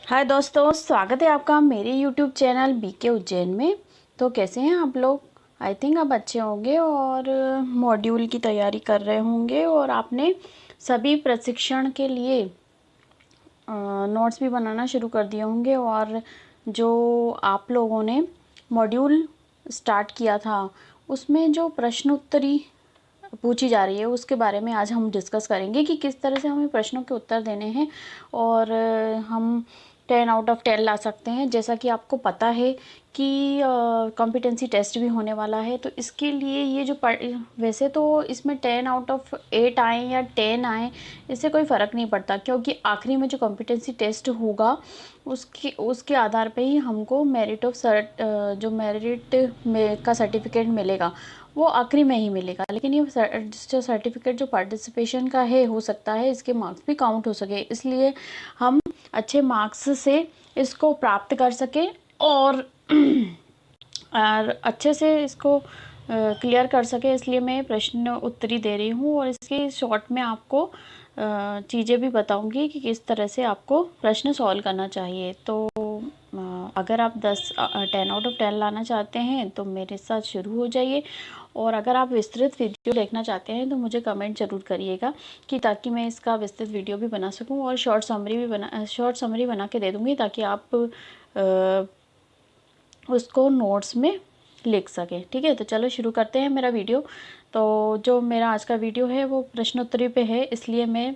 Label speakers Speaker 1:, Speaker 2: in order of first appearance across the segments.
Speaker 1: हाय दोस्तों, स्वागत है आपका मेरे यूट्यूब चैनल बीके उज्जैन में। तो कैसे हैं आप लोग? आई थिंक आप अच्छे होंगे और मॉड्यूल की तैयारी कर रहे होंगे और आपने सभी प्रशिक्षण के लिए नोट्स भी बनाना शुरू कर दिए होंगे। और जो आप लोगों ने मॉड्यूल स्टार्ट किया था उसमें जो प्रश्न उत्तरी पूछी जा रही है उसके बारे में आज हम डिस्कस करेंगे कि किस तरह से हमें प्रश्नों के उत्तर देने हैं और हम 10 आउट ऑफ 10 ला सकते हैं। जैसा कि आपको पता है कि कॉम्पिटेंसी टेस्ट भी होने वाला है, तो इसके लिए ये जो वैसे तो इसमें 10 आउट ऑफ 8 आए या 10 आए इससे कोई फ़र्क नहीं पड़ता, क्योंकि आखिरी में जो कॉम्पिटेंसी टेस्ट होगा उसके आधार पे ही हमको मेरिट ऑफ जो मेरिट में का सर्टिफिकेट मिलेगा वो आखिरी में ही मिलेगा। लेकिन ये जो सर्टिफिकेट जो पार्टिसिपेशन का है, हो सकता है इसके मार्क्स भी काउंट हो सके, इसलिए हम अच्छे मार्क्स से इसको प्राप्त कर सकें और अच्छे से इसको क्लियर कर सके, इसलिए मैं प्रश्न उत्तरी दे रही हूँ। और इसके शॉर्ट में आपको चीज़ें भी बताऊंगी कि किस तरह से आपको प्रश्न सॉल्व करना चाहिए। तो अगर आप 10 आउट ऑफ 10 लाना चाहते हैं तो मेरे साथ शुरू हो जाइए। और अगर आप विस्तृत वीडियो देखना चाहते हैं तो मुझे कमेंट ज़रूर करिएगा कि ताकि मैं इसका विस्तृत वीडियो भी बना सकूं और शॉर्ट समरी बना के दे दूँगी ताकि आप उसको नोट्स में लिख सकें। ठीक है, तो चलो शुरू करते हैं मेरा वीडियो। तो जो मेरा आज का वीडियो है वो प्रश्नोत्तरी पे है, इसलिए मैं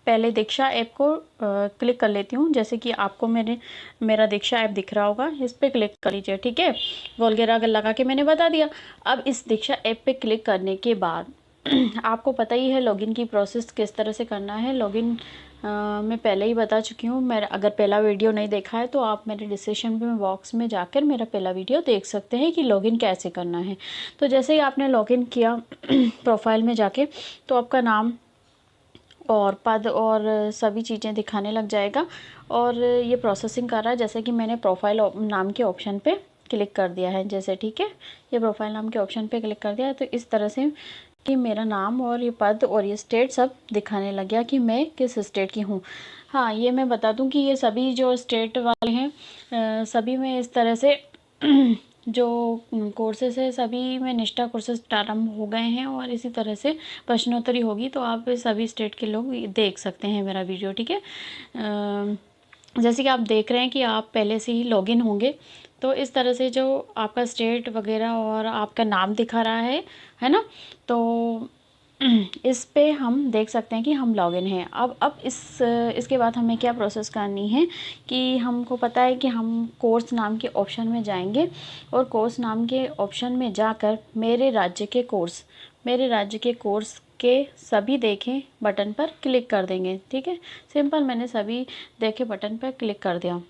Speaker 1: पहले दीक्षा ऐप को क्लिक कर लेती हूँ। जैसे कि आपको मेरा दीक्षा ऐप दिख रहा होगा, इस पर क्लिक कर लीजिए। ठीक है, वगैरह अगर लगा के मैंने बता दिया। अब इस दीक्षा ऐप पे क्लिक करने के बाद आपको पता ही है लॉगिन की प्रोसेस किस तरह से करना है। लॉगिन मैं पहले ही बता चुकी हूँ। मेरा अगर पहला वीडियो नहीं देखा है तो आप मेरे डिस्क्रिप्शन में बॉक्स में जाकर मेरा पहला वीडियो देख सकते हैं कि लॉगिन कैसे करना है। तो जैसे ही आपने लॉगिन किया प्रोफाइल में जाके, तो आपका नाम और पद और सभी चीज़ें दिखाने लग जाएगा। और ये प्रोसेसिंग कर रहा है। जैसे कि मैंने प्रोफाइल नाम के ऑप्शन पे क्लिक कर दिया है, जैसे ठीक है, ये प्रोफाइल नाम के ऑप्शन पे क्लिक कर दिया है, तो इस तरह से कि मेरा नाम और ये पद और ये स्टेट सब दिखाने लग गया कि मैं किस स्टेट की हूँ। हाँ, ये मैं बता दूँ कि ये सभी जो स्टेट वाले हैं सभी में इस तरह से जो कोर्सेस है सभी में निष्ठा कोर्सेस प्रारंभ हो गए हैं और इसी तरह से प्रश्नोत्तरी होगी। तो आप सभी स्टेट के लोग देख सकते हैं मेरा वीडियो। ठीक है, जैसे कि आप देख रहे हैं कि आप पहले से ही लॉगिन होंगे, तो इस तरह से जो आपका स्टेट वगैरह और आपका नाम दिखा रहा है ना। तो इस पे हम देख सकते हैं कि हम लॉगिन हैं। अब इसके बाद हमें क्या प्रोसेस करनी है कि हमको पता है कि हम कोर्स नाम के ऑप्शन में जाएंगे और कोर्स नाम के ऑप्शन में जाकर मेरे राज्य के कोर्स के सभी देखें बटन पर क्लिक कर देंगे। ठीक है, सिंपल, मैंने सभी देखे बटन पर क्लिक कर दिया।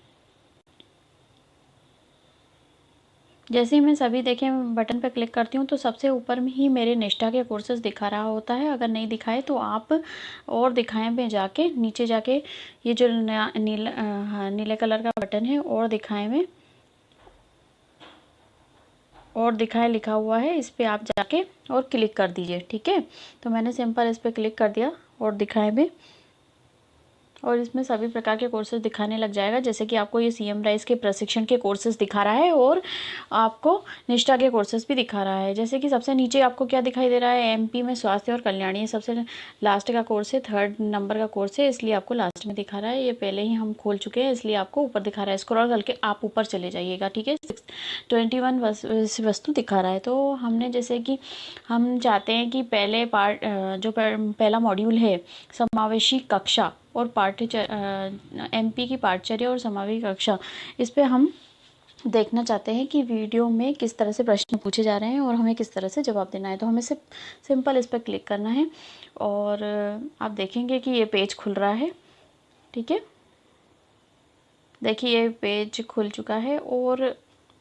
Speaker 1: जैसे ही मैं सभी देखें बटन पर क्लिक करती हूँ तो सबसे ऊपर में ही मेरे निष्ठा के कोर्सेज दिखा रहा होता है। अगर नहीं दिखाए तो आप और दिखाएं में जाके नीचे जाके ये जो हाँ, नीले कलर का बटन है और दिखाएं में और दिखाएं लिखा हुआ है, इस पर आप जाके और क्लिक कर दीजिए। ठीक है, तो मैंने सिंपल इस पर क्लिक कर दिया और दिखाएं में, और इसमें सभी प्रकार के कोर्सेज दिखाने लग जाएगा। जैसे कि आपको ये सीएम राइस के प्रशिक्षण के कोर्सेज दिखा रहा है और आपको निष्ठा के कोर्सेज भी दिखा रहा है। जैसे कि सबसे नीचे आपको क्या दिखाई दे रहा है, एमपी में स्वास्थ्य और कल्याण, ये सबसे लास्ट का कोर्स है, 3rd नंबर का कोर्स है, इसलिए आपको लास्ट में दिखा रहा है। ये पहले ही हम खोल चुके हैं इसलिए आपको ऊपर दिखा रहा है। स्क्रॉल करके आप ऊपर चले जाइएगा। ठीक है, 21 वस्तु दिखा रहा है। तो हमने जैसे कि हम चाहते हैं कि पहले पार्ट जो पहला मॉड्यूल है समावेशी कक्षा और एमपी की पाठचर्या और समावेशी कक्षा, इस पे हम देखना चाहते हैं कि वीडियो में किस तरह से प्रश्न पूछे जा रहे हैं और हमें किस तरह से जवाब देना है। तो हमें सिर्फ सिंपल इस पर क्लिक करना है और आप देखेंगे कि ये पेज खुल रहा है। ठीक है, देखिए ये पेज खुल चुका है। और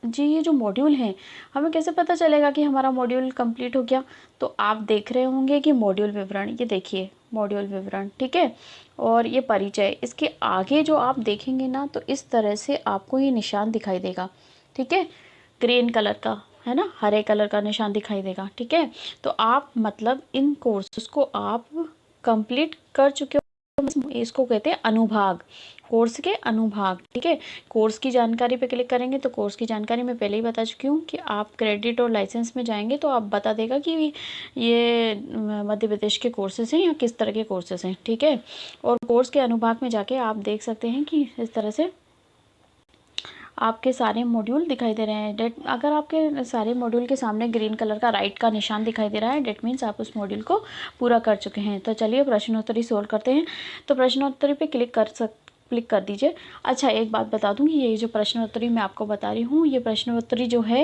Speaker 1: जी, ये जो मॉड्यूल है हमें कैसे पता चलेगा कि हमारा मॉड्यूल कंप्लीट हो गया? तो आप देख रहे होंगे कि मॉड्यूल विवरण, ये देखिए मॉड्यूल विवरण। ठीक है, और ये परिचय, इसके आगे जो आप देखेंगे ना तो इस तरह से आपको ये निशान दिखाई देगा। ठीक है, ग्रीन कलर का है ना, हरे कलर का निशान दिखाई देगा। ठीक है, तो आप मतलब इन कोर्सेज को आप कंप्लीट कर चुके हो इसको कहते हैं अनुभाग, कोर्स के अनुभाग। ठीक है, कोर्स की जानकारी पे क्लिक करेंगे तो कोर्स की जानकारी मैं पहले ही बता चुकी हूँ कि आप क्रेडिट और लाइसेंस में जाएंगे तो आप बता देगा कि ये मध्य प्रदेश के कोर्सेज हैं या किस तरह के कोर्सेज हैं। ठीक है, और कोर्स के अनुभाग में जाके आप देख सकते हैं कि इस तरह से आपके सारे मॉड्यूल दिखाई दे रहे हैं। अगर आपके सारे मॉड्यूल के सामने ग्रीन कलर का राइट का निशान दिखाई दे रहा है, डेट मीन्स आप उस मॉड्यूल को पूरा कर चुके हैं। तो चलिए प्रश्नोत्तरी सोल्व करते हैं। तो प्रश्नोत्तरी पे क्लिक कर दीजिए। अच्छा, एक बात बता दूं कि ये जो प्रश्नोत्तरी मैं आपको बता रही हूँ, ये प्रश्नोत्तरी जो है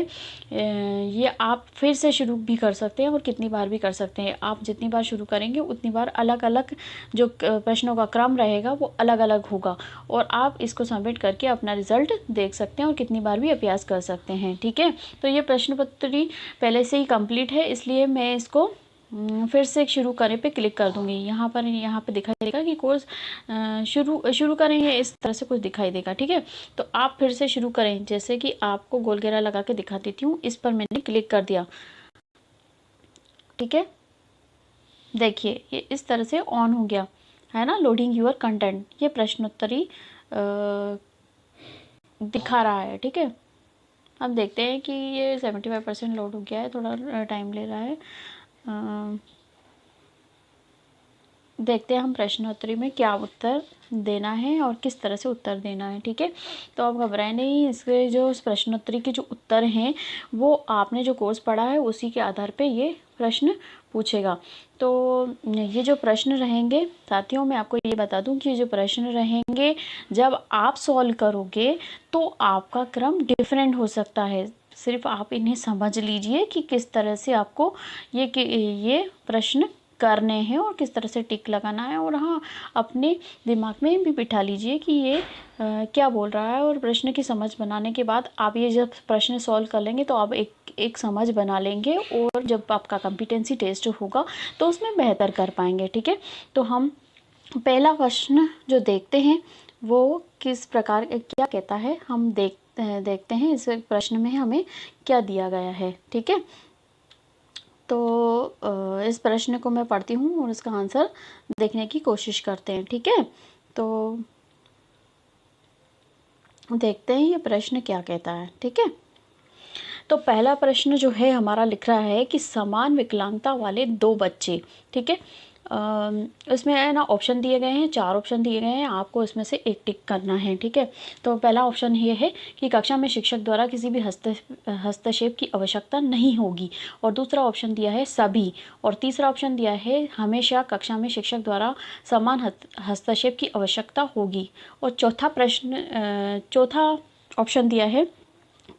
Speaker 1: ये आप फिर से शुरू भी कर सकते हैं और कितनी बार भी कर सकते हैं। आप जितनी बार शुरू करेंगे उतनी बार अलग अलग जो प्रश्नों का क्रम रहेगा वो अलग अलग होगा और आप इसको सबमिट करके अपना रिजल्ट देख सकते हैं और कितनी बार भी अभ्यास कर सकते हैं। ठीक है, तो ये प्रश्नोत्तरी पहले से ही कंप्लीट है, इसलिए मैं इसको फिर से शुरू करें पे क्लिक कर दूंगी। यहाँ पे दिखाई देगा कि कोर्स शुरू करेंगे, इस तरह से कुछ दिखाई देगा। ठीक है, तो आप फिर से शुरू करें। जैसे कि आपको गोल घेरा लगा के दिखा देती हूँ, इस पर मैंने क्लिक कर दिया। ठीक है, देखिए ये इस तरह से ऑन हो गया है ना, लोडिंग यूर कंटेंट, ये प्रश्नोत्तरी दिखा रहा है। ठीक है, अब देखते हैं कि ये 75% लोड हो गया है, थोड़ा टाइम ले रहा है। देखते हैं हम प्रश्नोत्तरी में क्या उत्तर देना है और किस तरह से उत्तर देना है। ठीक है, तो आप घबराएं नहीं, इसके जो प्रश्नोत्तरी के जो उत्तर हैं वो आपने जो कोर्स पढ़ा है उसी के आधार पे ये प्रश्न पूछेगा। तो ये जो प्रश्न रहेंगे साथियों, मैं आपको ये बता दूं कि ये जो प्रश्न रहेंगे जब आप सॉल्व करोगे तो आपका क्रम डिफरेंट हो सकता है। सिर्फ आप इन्हें समझ लीजिए कि किस तरह से आपको ये प्रश्न करने हैं और किस तरह से टिक लगाना है। और हाँ, अपने दिमाग में भी बिठा लीजिए कि ये क्या बोल रहा है, और प्रश्न की समझ बनाने के बाद आप ये जब प्रश्न सॉल्व कर लेंगे तो आप एक समझ बना लेंगे और जब आपका कॉम्पिटेंसी टेस्ट होगा तो उसमें बेहतर कर पाएंगे। ठीक है, तो हम पहला प्रश्न जो देखते हैं वो किस प्रकार क्या कहता है, हम देखते हैं इस प्रश्न में हमें क्या दिया गया है। ठीक है, तो इस प्रश्न को मैं पढ़ती हूँ और इसका आंसर देखने की कोशिश करते हैं। ठीक है, तो देखते हैं ये प्रश्न क्या कहता है। ठीक है, तो पहला प्रश्न जो है हमारा लिख रहा है कि समान विकलांगता वाले दो बच्चे। ठीक है, इसमें है ना ऑप्शन दिए गए हैं, 4 ऑप्शन दिए गए हैं, आपको इसमें से एक टिक करना है। ठीक है, तो पहला ऑप्शन ये है कि कक्षा में शिक्षक द्वारा किसी भी हस्तक्षेप की आवश्यकता नहीं होगी, और दूसरा ऑप्शन दिया है सभी, और तीसरा ऑप्शन दिया है हमेशा कक्षा में शिक्षक द्वारा समान हस्तक्षेप की आवश्यकता होगी, और चौथा ऑप्शन दिया है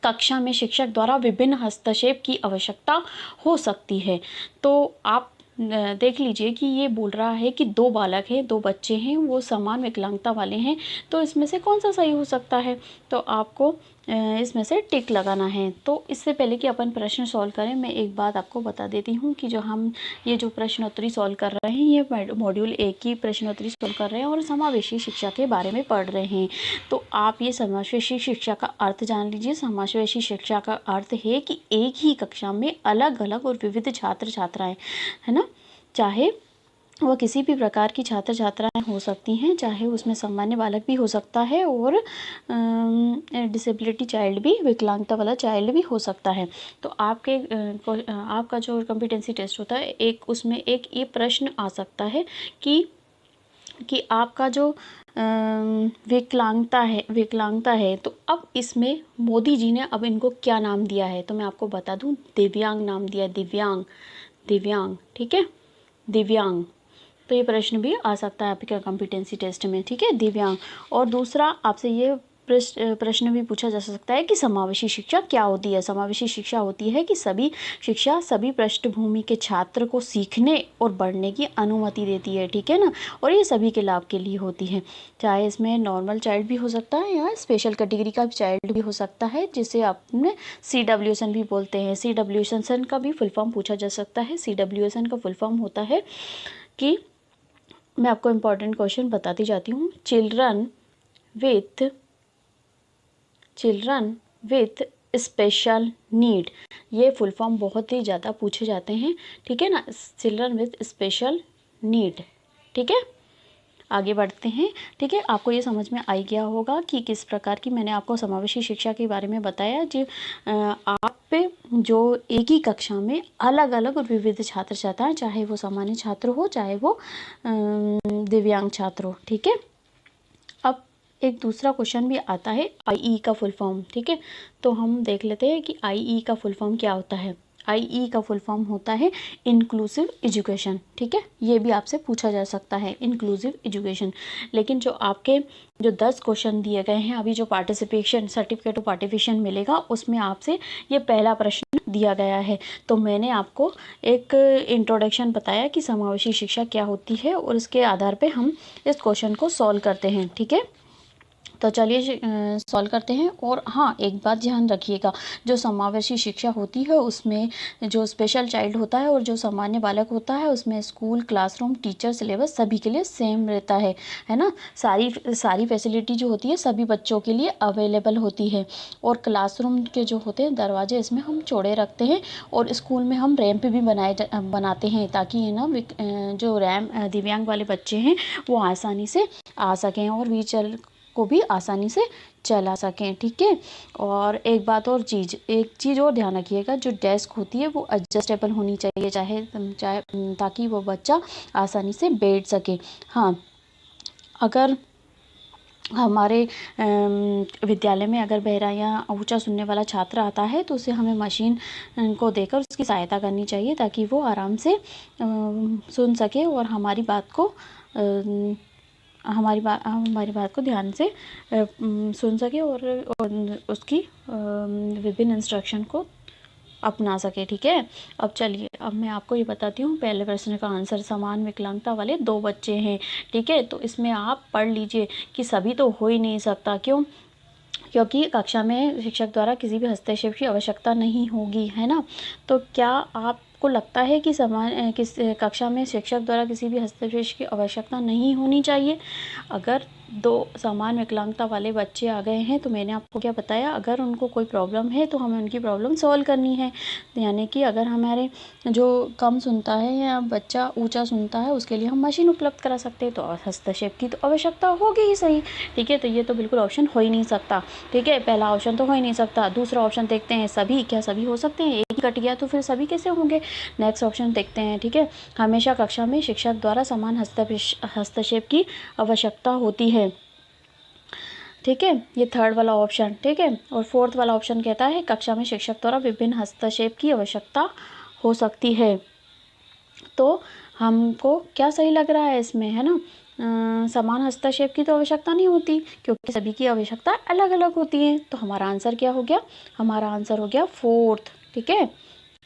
Speaker 1: कक्षा में शिक्षक द्वारा विभिन्न हस्तक्षेप की आवश्यकता हो सकती है। तो आप देख लीजिए कि ये बोल रहा है कि दो बालक हैं, दो बच्चे हैं, वो समान विकलांगता वाले हैं, तो इसमें से कौन सा सही हो सकता है, तो आपको इसमें से टिक लगाना है। तो इससे पहले कि अपन प्रश्न सॉल्व करें, मैं एक बात आपको बता देती हूँ कि जो हम ये जो प्रश्नोत्तरी सॉल्व कर रहे हैं ये मॉड्यूल 1 की प्रश्नोत्तरी सॉल्व कर रहे हैं और समावेशी शिक्षा के बारे में पढ़ रहे हैं। तो आप ये समावेशी शिक्षा का अर्थ जान लीजिए। समावेशी शिक्षा का अर्थ है कि एक ही कक्षा में अलग अलग और विविध छात्र छात्राएँ, है ना, चाहे वह किसी भी प्रकार की छात्र छात्राएँ हो सकती हैं, चाहे उसमें सामान्य बालक भी हो सकता है और डिसेबिलिटी चाइल्ड भी, विकलांगता वाला चाइल्ड भी हो सकता है। तो आपका जो कॉम्पिटेंसी टेस्ट होता है, एक उसमें एक ये प्रश्न आ सकता है कि आपका जो विकलांगता है, तो अब इसमें मोदी जी ने अब इनको क्या नाम दिया है, तो मैं आपको बता दूं, दिव्यांग नाम दिया, दिव्यांग। ठीक है, दिव्यांग, तो ये प्रश्न भी आ सकता है आपके कॉम्पिटेंसी टेस्ट में। ठीक है, दिव्यांग। और दूसरा आपसे ये प्रश्न भी पूछा जा सकता है कि समावेशी शिक्षा क्या होती है। समावेशी शिक्षा होती है कि शिक्षा सभी पृष्ठभूमि के छात्र को सीखने और बढ़ने की अनुमति देती है। ठीक है ना, और ये सभी के लाभ के लिए होती है, चाहे इसमें नॉर्मल चाइल्ड भी हो सकता है या स्पेशल कैटेगरी का चाइल्ड भी हो सकता है, जिसे आपने CWSN भी बोलते हैं। CWSN का भी फुल फॉर्म पूछा जा सकता है। CWSN का फुल फॉर्म होता है कि, मैं आपको इम्पॉर्टेंट क्वेश्चन बताती जाती हूँ, चिल्ड्रन विथ स्पेशल नीड, ये फुल फॉर्म बहुत ही ज़्यादा पूछे जाते हैं। ठीक है ना, चिल्ड्रन विथ स्पेशल नीड। ठीक है, आगे बढ़ते हैं। ठीक है, आपको ये समझ में आ गया होगा कि किस प्रकार की मैंने आपको समावेशी शिक्षा के बारे में बताया। जो आप जो एक ही कक्षा में अलग अलग और विविध छात्र छात्रा हैं, चाहे वो सामान्य छात्र हो चाहे वो दिव्यांग छात्र हो। ठीक है, अब एक दूसरा क्वेश्चन भी आता है आईई का फुल फॉर्म। ठीक है, तो हम देख लेते हैं कि आईई का फुल फॉर्म क्या होता है। आईई का फुल फॉर्म होता है इंक्लूसिव एजुकेशन। ठीक है, ये भी आपसे पूछा जा सकता है इंक्लूसिव एजुकेशन। लेकिन जो आपके जो 10 क्वेश्चन दिए गए हैं, अभी जो पार्टिसिपेशन सर्टिफिकेट ऑफ पार्टिसिपेशन मिलेगा उसमें आपसे ये पहला प्रश्न दिया गया है। तो मैंने आपको एक इंट्रोडक्शन बताया कि समावेशी शिक्षा क्या होती है और इसके आधार पे हम इस क्वेश्चन को सॉल्व करते हैं। ठीक है, तो चलिए सॉल्व करते हैं। और हाँ, एक बात ध्यान रखिएगा, जो समावेशी शिक्षा होती है उसमें जो स्पेशल चाइल्ड होता है और जो सामान्य बालक होता है उसमें स्कूल, क्लासरूम, टीचर, सिलेबस सभी के लिए सेम रहता है ना। सारी फैसिलिटी जो होती है सभी बच्चों के लिए अवेलेबल होती है। और क्लासरूम के जो होते हैं दरवाजे इसमें हम चौड़े रखते हैं और स्कूल में हम रैंप भी बनाते हैं ताकि ये ना जो दिव्यांग वाले बच्चे हैं वो आसानी से आ सकें और व्हीलचेयर को भी आसानी से चला सकें। ठीक है, और एक चीज़ और ध्यान रखिएगा, जो डेस्क होती है वो एडजस्टेबल होनी चाहिए, चाहे ताकि वो बच्चा आसानी से बैठ सके। हाँ, अगर हमारे विद्यालय में अगर बहरा या ऊंचा सुनने वाला छात्र आता है तो उसे हमें मशीन को देकर उसकी सहायता करनी चाहिए ताकि वो आराम से सुन सके और हमारी बात को ध्यान से सुन सके और उसकी विभिन्न इंस्ट्रक्शन को अपना सके। ठीक है, अब चलिए अब मैं आपको ये बताती हूँ पहले प्रश्न का आंसर। समान विकलांगता वाले 2 बच्चे हैं। ठीक है, तो इसमें आप पढ़ लीजिए कि सभी तो हो ही नहीं सकता। क्योंकि कक्षा में शिक्षक द्वारा किसी भी हस्तक्षेप की आवश्यकता नहीं होगी, है ना। तो क्या आपको लगता है कि कक्षा में शिक्षक द्वारा किसी भी हस्तक्षेप की आवश्यकता नहीं होनी चाहिए? अगर 2 समान विकलांगता वाले बच्चे आ गए हैं तो मैंने आपको क्या बताया, अगर उनको कोई प्रॉब्लम है तो हमें उनकी प्रॉब्लम सॉल्व करनी है। यानी कि अगर हमारे जो कम सुनता है या बच्चा ऊंचा सुनता है उसके लिए हम मशीन उपलब्ध करा सकते हैं, तो हस्तक्षेप की तो आवश्यकता होगी ही सही। ठीक है, तो ये तो बिल्कुल ऑप्शन हो ही नहीं सकता। ठीक है, पहला ऑप्शन तो हो ही नहीं सकता। दूसरा ऑप्शन देखते हैं, सभी, क्या सभी हो सकते हैं? एक ही कट गया तो फिर सभी कैसे होंगे? नेक्स्ट ऑप्शन देखते हैं। ठीक है, हमेशा कक्षा में शिक्षक द्वारा समान हस्तक्षेप की आवश्यकता होती है। ठीक है, ये थर्ड वाला ऑप्शन। ठीक है, और फोर्थ वाला ऑप्शन कहता है कक्षा में शिक्षक द्वारा विभिन्न हस्तक्षेप की आवश्यकता हो सकती है। तो हमको क्या सही लग रहा है इसमें, है ना? समान हस्तक्षेप की तो आवश्यकता नहीं होती क्योंकि सभी की आवश्यकता अलग अलग होती है। तो हमारा आंसर क्या हो गया? हमारा आंसर हो गया फोर्थ। ठीक है,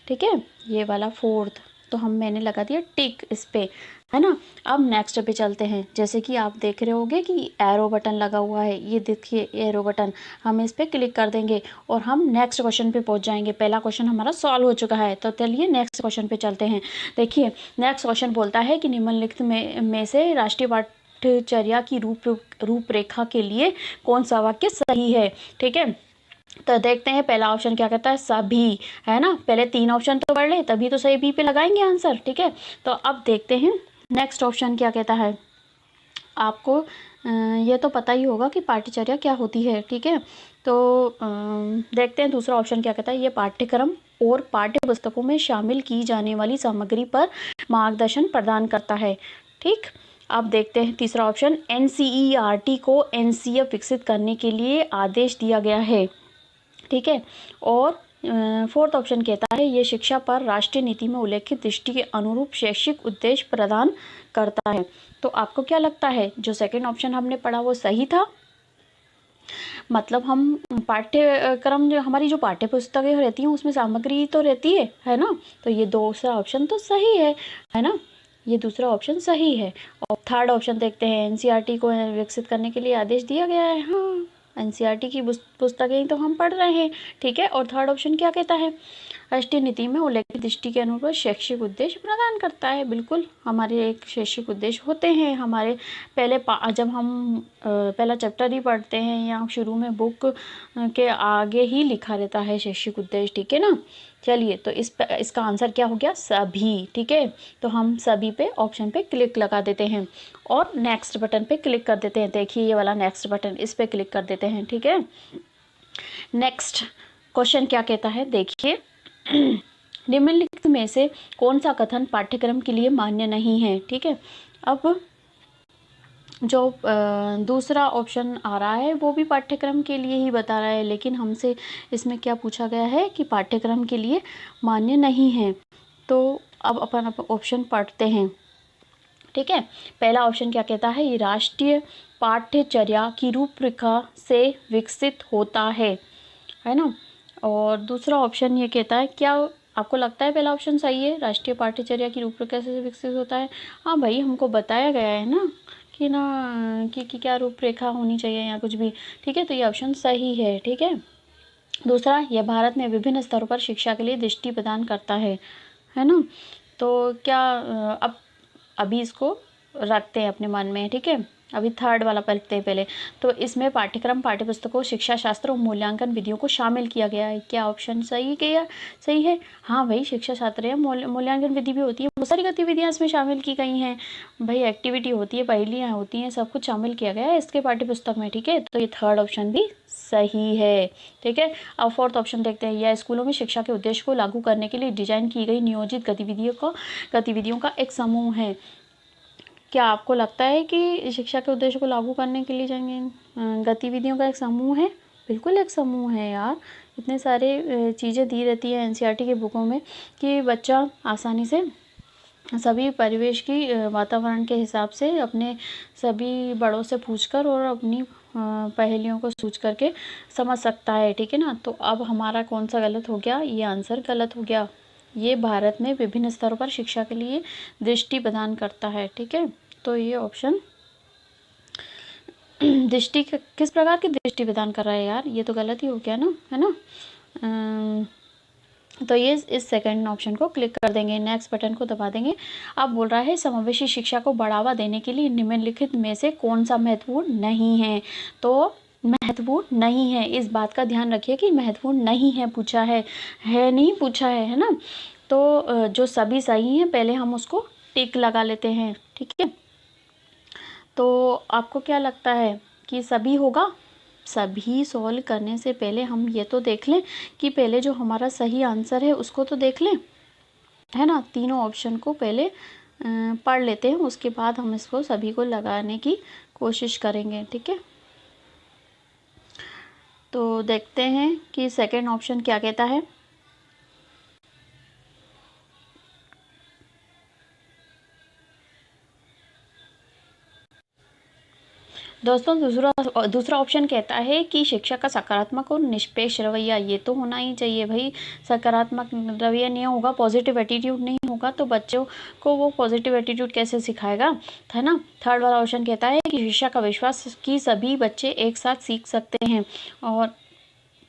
Speaker 1: ठीक है, ये वाला फोर्थ। तो मैंने लगा दिया टिक इस पे, है ना। अब नेक्स्ट पे चलते हैं। जैसे कि आप देख रहे होंगे कि एरो बटन लगा हुआ है, ये देखिए एरो बटन, हम इस पे क्लिक कर देंगे और हम नेक्स्ट क्वेश्चन पे पहुंच जाएंगे। पहला क्वेश्चन हमारा सॉल्व हो चुका है, तो चलिए नेक्स्ट क्वेश्चन पे चलते हैं। देखिए नेक्स्ट क्वेश्चन बोलता है कि निम्नलिखित में से राष्ट्रीय पाठ्यचर्या की रूपरेखा के लिए कौन सा वाक्य सही है। ठीक है, तो देखते हैं पहला ऑप्शन क्या कहता है, सभी, है ना। पहले 3 ऑप्शन तो पढ़ ले तभी तो सही बी पे लगाएंगे आंसर। ठीक है, तो अब देखते हैं नेक्स्ट ऑप्शन क्या कहता है। आपको ये तो पता ही होगा कि पाठ्यचर्या क्या होती है। ठीक है, तो देखते हैं दूसरा ऑप्शन क्या कहता है। ये पाठ्यक्रम और पाठ्य पुस्तकों में शामिल की जाने वाली सामग्री पर मार्गदर्शन प्रदान करता है। ठीक, अब देखते हैं तीसरा ऑप्शन, NCERT को NCF विकसित करने के लिए आदेश दिया गया है। ठीक है, और फोर्थ ऑप्शन कहता है ये शिक्षा पर राष्ट्रीय नीति में उल्लेखित दृष्टि के अनुरूप शैक्षिक उद्देश्य प्रदान करता है। तो आपको क्या लगता है जो सेकंड ऑप्शन हमने पढ़ा वो सही था? मतलब हम पाठ्यक्रम जो हमारी जो पाठ्य पुस्तकें रहती हैं उसमें सामग्री तो रहती है ना। तो ये दूसरा ऑप्शन तो सही है ना, ये दूसरा ऑप्शन सही है। और थर्ड ऑप्शन देखते हैं, NCERT को विकसित करने के लिए आदेश दिया गया है। हाँ, NCERT की पुस्तकें तो हम पढ़ रहे हैं। ठीक है, और थर्ड ऑप्शन क्या कहता है, राष्ट्रीय नीति में उल्लेखित दृष्टि के अनुरूप शैक्षिक उद्देश्य प्रदान करता है। बिल्कुल, हमारे एक शैक्षिक उद्देश्य होते हैं। हमारे जब हम पहला चैप्टर ही पढ़ते हैं या शुरू में बुक के आगे ही लिखा रहता है शैक्षिक उद्देश्य। ठीक है ना, चलिए, तो इसका आंसर क्या हो गया? सभी। ठीक है, तो हम सभी पे ऑप्शन पे क्लिक लगा देते हैं और नेक्स्ट बटन पे क्लिक कर देते हैं। देखिए ये वाला नेक्स्ट बटन, इस पे क्लिक कर देते हैं। ठीक है, नेक्स्ट क्वेश्चन क्या कहता है, देखिए निम्नलिखित में से कौन सा कथन पाठ्यक्रम के लिए मान्य नहीं है? ठीक है, अब जो दूसरा ऑप्शन आ रहा है वो भी पाठ्यक्रम के लिए ही बता रहा है, लेकिन हमसे इसमें क्या पूछा गया है कि पाठ्यक्रम के लिए मान्य नहीं है। तो अब अपन ऑप्शन पढ़ते हैं। ठीक है, पहला ऑप्शन क्या कहता है? ये राष्ट्रीय पाठ्यचर्या की रूपरेखा से विकसित होता है ना। और दूसरा ऑप्शन ये कहता है, क्या आपको लगता है पहला ऑप्शन सही है? राष्ट्रीय पाठ्यचर्या की रूपरेखा से विकसित होता है। हाँ भाई, हमको बताया गया है ना कि कि क्या रूपरेखा होनी चाहिए या कुछ भी। ठीक है, तो ये ऑप्शन सही है। ठीक है, दूसरा, यह भारत में विभिन्न स्तरों पर शिक्षा के लिए दृष्टि प्रदान करता है ना। तो क्या अब अभी इसको रखते हैं अपने मन में। ठीक है, अभी थर्ड वाला पढ़ते हैं पहले। तो इसमें पाठ्यक्रम, पाठ्यपुस्तकों, शिक्षा शास्त्र और मूल्यांकन विधियों को शामिल किया गया है। क्या ऑप्शन सही क्या सही है? हाँ भाई, शिक्षा शास्त्र है, मूल्यांकन विधि भी होती है, बहुत सारी गतिविधियाँ इसमें शामिल की गई हैं भाई, एक्टिविटी होती है, पहेलियाँ होती हैं, सब कुछ शामिल किया गया है इसके पाठ्यपुस्तक में। ठीक है, तो ये थर्ड ऑप्शन भी सही है। ठीक है, अब फोर्थ ऑप्शन देखते हैं। यह स्कूलों में शिक्षा के उद्देश्य को लागू करने के लिए डिजाइन की गई नियोजित गतिविधियों का एक समूह है। क्या आपको लगता है कि शिक्षा के उद्देश्य को लागू करने के लिए जाएंगे गतिविधियों का एक समूह है? बिल्कुल एक समूह है यार। इतने सारे चीज़ें दी रहती है एनसीईआरटी के बुकों में कि बच्चा आसानी से सभी परिवेश की वातावरण के हिसाब से अपने सभी बड़ों से पूछकर और अपनी पहेलियों को सोच करके समझ सकता है। ठीक है ना, तो अब हमारा कौन सा गलत हो गया? ये आंसर गलत हो गया। ये भारत में विभिन्न स्तरों पर शिक्षा के लिए दृष्टि प्रदान करता है। ठीक है, तो ये ऑप्शन दृष्टि किस प्रकार की दृष्टि प्रदान कर रहा है यार? ये तो गलत ही हो गया ना, है ना। तो ये इस सेकंड ऑप्शन को क्लिक कर देंगे, नेक्स्ट बटन को दबा देंगे। अब बोल रहा है समावेशी शिक्षा को बढ़ावा देने के लिए निम्नलिखित में से कौन सा महत्वपूर्ण नहीं है? तो महत्वपूर्ण नहीं है, इस बात का ध्यान रखिए कि महत्वपूर्ण नहीं है पूछा है नहीं पूछा है ना। तो जो सभी सही हैं पहले हम उसको टिक लगा लेते हैं। ठीक है, तो आपको क्या लगता है कि सभी होगा? सभी सॉल्व करने से पहले हम ये तो देख लें कि पहले जो हमारा सही आंसर है उसको तो देख लें, है ना। तीनों ऑप्शन को पहले पढ़ लेते हैं, उसके बाद हम इसको सभी को लगाने की कोशिश करेंगे। ठीक है, तो देखते हैं कि सेकंड ऑप्शन क्या कहता है। दोस्तों, दूसरा ऑप्शन कहता है कि शिक्षा का सकारात्मक और निष्पक्ष रवैया, ये तो होना ही चाहिए भाई। सकारात्मक रवैया नहीं होगा, पॉजिटिव एटीट्यूड नहीं होगा तो बच्चों को वो पॉजिटिव एटीट्यूड कैसे सिखाएगा, है ना। थर्ड वाला ऑप्शन कहता है कि शिक्षा का विश्वास कि सभी बच्चे एक साथ सीख सकते हैं। और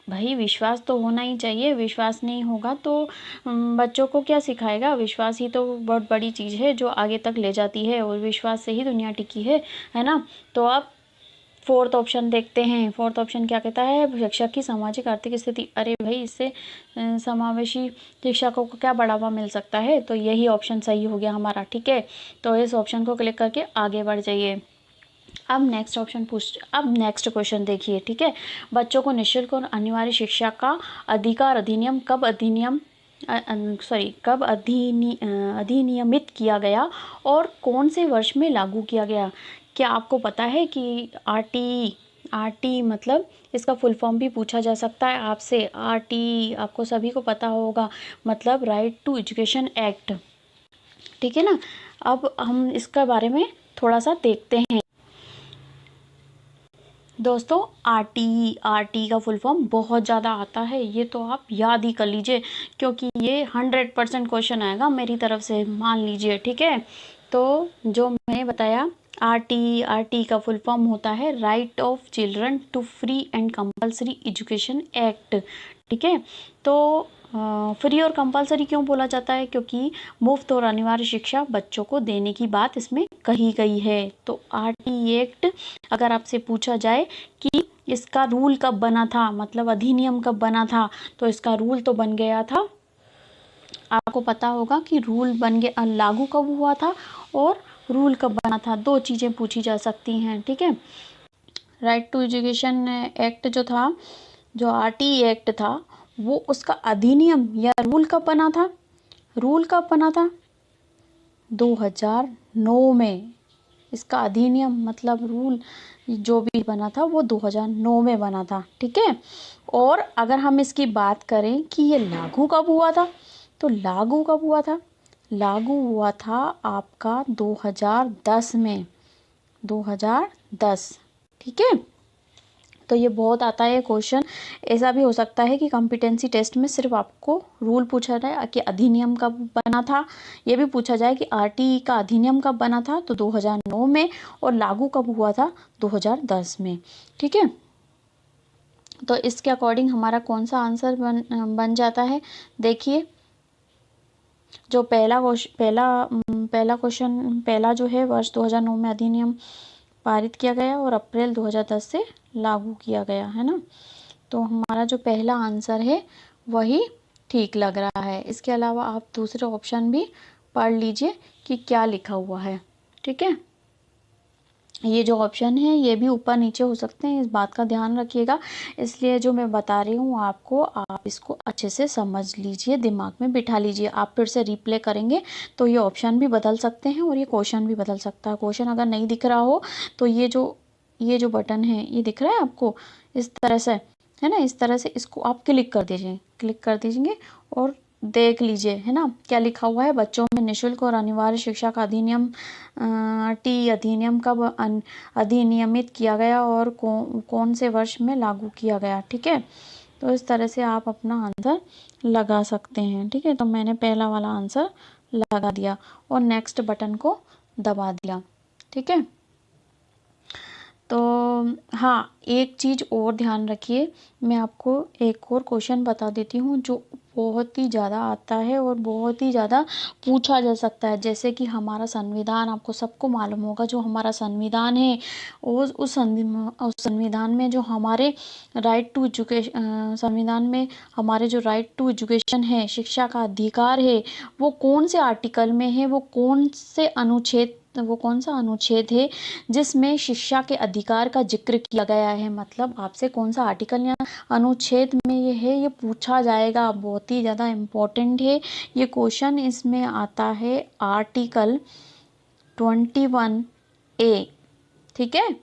Speaker 1: भाई विश्वास तो होना ही चाहिए, विश्वास नहीं होगा तो बच्चों को क्या सिखाएगा? विश्वास ही तो बहुत बड़ी चीज़ है जो आगे तक ले जाती है, और विश्वास से ही दुनिया टिकी है ना। तो आप फोर्थ ऑप्शन देखते हैं। फोर्थ ऑप्शन क्या कहता है? शिक्षक की सामाजिक आर्थिक स्थिति। अरे भाई, इससे समावेशी शिक्षकों को क्या बढ़ावा मिल सकता है? तो यही ऑप्शन सही हो गया हमारा। ठीक है, तो इस ऑप्शन को क्लिक करके आगे बढ़ जाइए। अब नेक्स्ट क्वेश्चन देखिए। ठीक है, बच्चों को निःशुल्क और अनिवार्य शिक्षा का अधिकार अधिनियम कब अधिनियमित किया गया और कौन से वर्ष में लागू किया गया? क्या आपको पता है कि आरटी मतलब इसका फुल फॉर्म भी पूछा जा सकता है आपसे। आरटी आपको सभी को पता होगा, मतलब राइट टू एजुकेशन एक्ट। ठीक है ना, अब हम इसके बारे में थोड़ा सा देखते हैं। दोस्तों, आरटी का फुल फॉर्म बहुत ज़्यादा आता है, ये तो आप याद ही कर लीजिए क्योंकि ये 100% क्वेश्चन आएगा मेरी तरफ से, मान लीजिए। ठीक है, तो जो मैंने बताया आरटी का फुल फॉर्म होता है right of children to free and compulsory education act. ठीक है, तो फ्री और कंपलसरी क्यों बोला जाता है? क्योंकि मुफ्त और अनिवार्य शिक्षा बच्चों को देने की बात इसमें कही गई है। तो आरटी एक्ट अगर आपसे पूछा जाए कि इसका रूल कब बना था, मतलब अधिनियम कब बना था, तो इसका रूल तो बन गया था आपको पता होगा कि रूल बन गया, लागू कब हुआ था और रूल कब बना था, दो चीज़ें पूछी जा सकती हैं। ठीक है, राइट टू एजुकेशन एक्ट जो था, जो आरटीई एक्ट था, वो उसका अधिनियम या रूल कब बना था? रूल कब बना था? 2009 में। इसका अधिनियम मतलब रूल जो भी बना था वो 2009 में बना था। ठीक है, और अगर हम इसकी बात करें कि ये लागू कब हुआ था, तो लागू कब हुआ था? लागू हुआ था आपका 2010 में, 2010। ठीक है, तो ये बहुत आता है क्वेश्चन। ऐसा भी हो सकता है कि कॉम्पिटेंसी टेस्ट में सिर्फ आपको रूल पूछा जाए कि अधिनियम कब बना था, ये भी पूछा जाए कि आरटीई का अधिनियम कब बना था, तो 2009 में, और लागू कब हुआ था? 2010 में। ठीक है, तो इसके अकॉर्डिंग हमारा कौन सा आंसर बन जाता है? देखिए, जो पहला क्वेश्चन, पहला जो है वर्ष 2009 में अधिनियम पारित किया गया और अप्रैल 2010 से लागू किया गया, है ना। तो हमारा जो पहला आंसर है वही ठीक लग रहा है। इसके अलावा आप दूसरे ऑप्शन भी पढ़ लीजिए कि क्या लिखा हुआ है। ठीक है, ये जो ऑप्शन है ये भी ऊपर नीचे हो सकते हैं, इस बात का ध्यान रखिएगा। इसलिए जो मैं बता रही हूँ आपको, आप इसको अच्छे से समझ लीजिए, दिमाग में बिठा लीजिए। आप फिर से रिप्ले करेंगे तो ये ऑप्शन भी बदल सकते हैं और ये क्वेश्चन भी बदल सकता है। क्वेश्चन अगर नहीं दिख रहा हो तो ये जो बटन है ये दिख रहा है आपको, इस तरह से, है ना, इस तरह से इसको आप क्लिक कर दीजिए, क्लिक कर दीजिए और देख लीजिए, है ना, क्या लिखा हुआ है। बच्चों में निःशुल्क और अनिवार्य शिक्षा का अधिनियम टी अधिनियम कब अधिनियमित किया गया और कौन से वर्ष में लागू किया गया। ठीक है, तो इस तरह से आप अपना आंसर लगा सकते हैं। ठीक है, तो मैंने पहला वाला आंसर लगा दिया और नेक्स्ट बटन को दबा दिया। ठीक है, तो हाँ, एक चीज़ और ध्यान रखिए, मैं आपको एक और क्वेश्चन बता देती हूँ जो बहुत ही ज़्यादा आता है और बहुत ही ज़्यादा पूछा जा सकता है। जैसे कि हमारा संविधान, आपको सबको मालूम होगा, जो हमारा संविधान है उस संविधान में जो हमारे राइट टू एजुकेशन, संविधान में हमारे जो राइट टू एजुकेशन है, शिक्षा का अधिकार है, वो कौन से आर्टिकल में है, वो कौन सा अनुच्छेद है जिसमें शिक्षा के अधिकार का जिक्र किया गया है। मतलब आपसे कौन सा आर्टिकल या अनुच्छेद में ये है, ये पूछा जाएगा। बहुत ही ज़्यादा इम्पोर्टेंट है ये क्वेश्चन। इसमें आता है आर्टिकल 21A। ठीक है,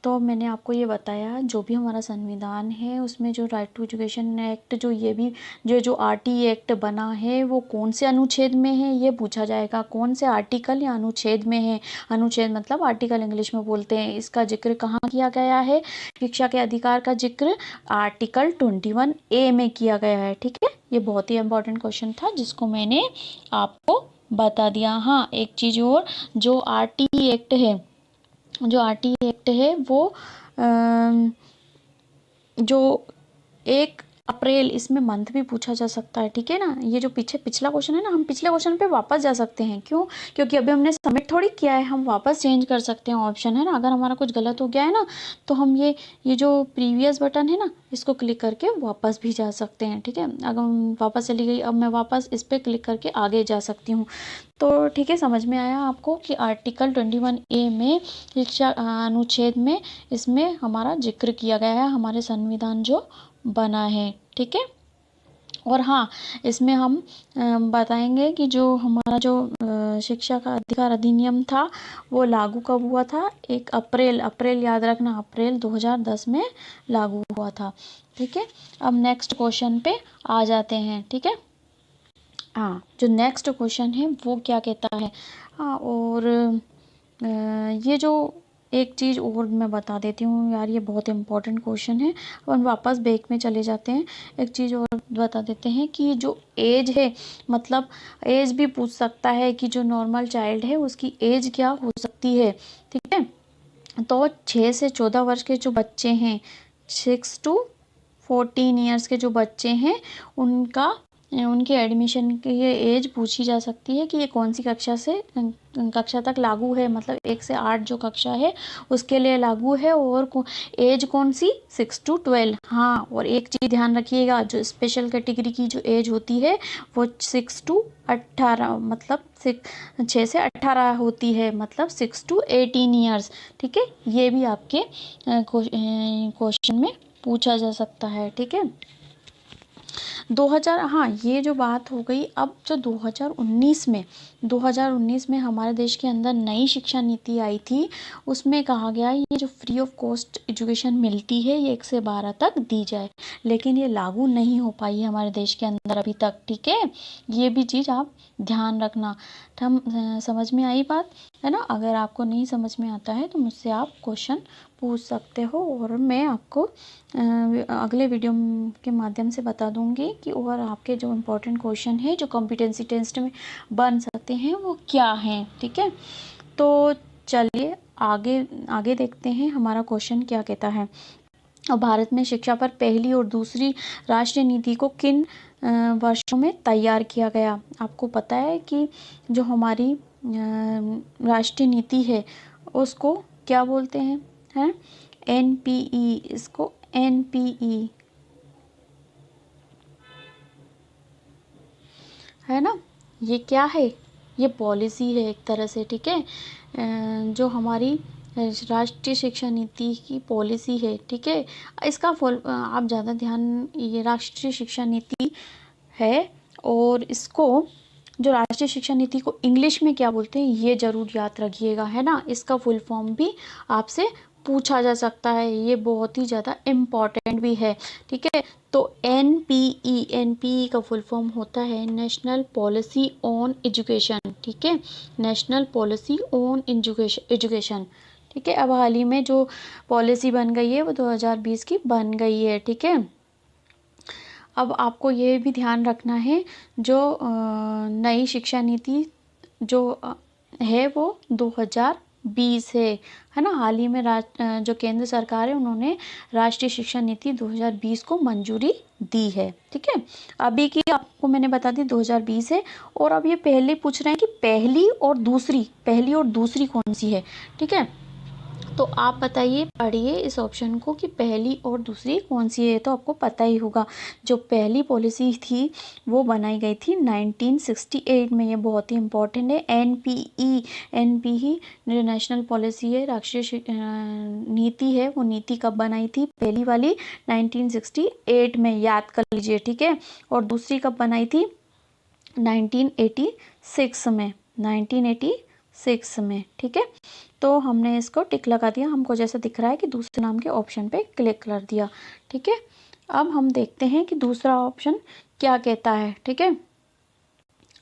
Speaker 1: तो मैंने आपको ये बताया, जो भी हमारा संविधान है उसमें जो राइट टू एजुकेशन एक्ट, जो ये भी जो आरटीई एक्ट बना है, वो कौन से अनुच्छेद में है ये पूछा जाएगा। कौन से आर्टिकल या अनुच्छेद में है, अनुच्छेद मतलब आर्टिकल इंग्लिश में बोलते हैं। इसका जिक्र कहाँ किया गया है? शिक्षा के अधिकार का जिक्र आर्टिकल 21A में किया गया है। ठीक है, ये बहुत ही इंपॉर्टेंट क्वेश्चन था जिसको मैंने आपको बता दिया। हाँ, एक चीज़ और, जो आरटीई एक्ट है वो जो 1 अप्रैल, इसमें मंथ भी पूछा जा सकता है। ठीक है ना, ये जो पिछला क्वेश्चन है ना, हम पिछले क्वेश्चन पे वापस जा सकते हैं। क्यों? क्योंकि अभी हमने सबमिट थोड़ी किया है, हम वापस चेंज कर सकते हैं ऑप्शन, है ना। अगर हमारा कुछ गलत हो गया है ना, तो हम ये जो प्रीवियस बटन है ना, इसको क्लिक करके वापस भी जा सकते हैं। ठीक है, अगर वापस चली गई, अब मैं वापस इस पर क्लिक करके आगे जा सकती हूँ। तो ठीक है, समझ में आया आपको कि आर्टिकल 21A में शिक्षा अनुच्छेद में इसमें हमारा जिक्र किया गया है, हमारे संविधान जो बना है। ठीक है, और हाँ, इसमें हम बताएंगे कि जो हमारा जो शिक्षा का अधिकार अधिनियम था वो लागू कब हुआ था? 1 अप्रैल याद रखना, अप्रैल 2010 में लागू हुआ था। ठीक है, अब नेक्स्ट क्वेश्चन पे आ जाते हैं। ठीक है, हाँ, जो नेक्स्ट क्वेश्चन है वो क्या कहता है। हाँ, और ये जो एक चीज़ और मैं बता देती हूँ यार, ये बहुत इम्पोर्टेंट क्वेश्चन है। अब हम वापस बैक में चले जाते हैं। एक चीज़ और बता देते हैं कि जो एज है, मतलब एज भी पूछ सकता है कि जो नॉर्मल चाइल्ड है उसकी एज क्या हो सकती है। ठीक है, तो 6 से 14 वर्ष के जो बच्चे हैं, 6 to 14 ईयर्स के जो बच्चे हैं, उनका उनके एडमिशन की ये एज पूछी जा सकती है कि ये कौन सी कक्षा तक लागू है, मतलब 1 से 8 जो कक्षा है उसके लिए लागू है। और एज कौन सी, 6 to 12। हाँ, और एक चीज़ ध्यान रखिएगा, जो स्पेशल कैटेगरी की जो एज होती है वो 6 to 18, मतलब 6 से 18 होती है, मतलब 6 to 18 ईयर्स। ठीक है, ये भी आपके क्वेश्चन में पूछा जा सकता है। ठीक है, 2000, हाँ ये जो बात हो गई। अब जो 2019 में हमारे देश के अंदर नई शिक्षा नीति आई थी, उसमें कहा गया ये जो फ्री ऑफ कॉस्ट एजुकेशन मिलती है ये 1 से 12 तक दी जाए, लेकिन ये लागू नहीं हो पाई है हमारे देश के अंदर अभी तक। ठीक है, ये भी चीज़ आप ध्यान रखना। हम समझ में आई बात है ना? अगर आपको नहीं समझ में आता है तो मुझसे आप क्वेश्चन पूछ सकते हो, और मैं आपको अगले वीडियो के माध्यम से बता दूंगी कि और आपके जो इम्पोर्टेंट क्वेश्चन है जो कॉम्पिटेंसी टेस्ट में बन सकते हैं वो क्या हैं। ठीक है, तो चलिए आगे आगे देखते हैं हमारा क्वेश्चन क्या कहता है। और भारत में शिक्षा पर पहली और दूसरी राष्ट्रीय नीति को किन वर्षों में तैयार किया गया? आपको पता है कि जो हमारी राष्ट्रीय नीति है उसको क्या बोलते हैं? है एनपीई, इसको एनपीई है ना। ये क्या है? ये पॉलिसी है एक तरह से। ठीक है, जो हमारी राष्ट्रीय शिक्षा नीति की पॉलिसी है। ठीक है, इसका फुल आप ज़्यादा ध्यान, ये राष्ट्रीय शिक्षा नीति है, और इसको जो राष्ट्रीय शिक्षा नीति को इंग्लिश में क्या बोलते हैं ये ज़रूर याद रखिएगा, है ना। इसका फुल फॉर्म भी आपसे पूछा जा सकता है, ये बहुत ही ज़्यादा इम्पॉर्टेंट भी है। ठीक है, तो एनपीई का फुल फॉर्म होता है नेशनल पॉलिसी ऑन एजुकेशन। ठीक है, नेशनल पॉलिसी ऑन एजुकेशन। ठीक है, अब हाल ही में जो पॉलिसी बन गई है वो 2020 की बन गई है। ठीक है, अब आपको ये भी ध्यान रखना है जो नई शिक्षा नीति जो है वो 2020 है ना। हाल ही में जो केंद्र सरकार है उन्होंने राष्ट्रीय शिक्षा नीति 2020 को मंजूरी दी है। ठीक है, अभी की आपको मैंने बता दी 2020 है। और अब ये पहले पूछ रहे हैं कि पहली और दूसरी कौन सी है। ठीक है, तो आप बताइए, पढ़िए इस ऑप्शन को कि पहली और दूसरी कौन सी है। तो आपको पता ही होगा, जो पहली पॉलिसी थी वो बनाई गई थी 1968 में। ये बहुत ही इम्पोर्टेंट है। एनपीई जो नेशनल पॉलिसी है, राष्ट्रीय नीति है, वो नीति कब बनाई थी? पहली वाली 1968 में, याद कर लीजिए। ठीक है, और दूसरी कब बनाई थी? 1986 में, 1986 में। ठीक है, तो हमने इसको टिक लगा दिया, हमको जैसा दिख रहा है कि दूसरे नाम के ऑप्शन पे क्लिक कर दिया। ठीक है, अब हम देखते हैं कि दूसरा ऑप्शन क्या कहता है। ठीक है,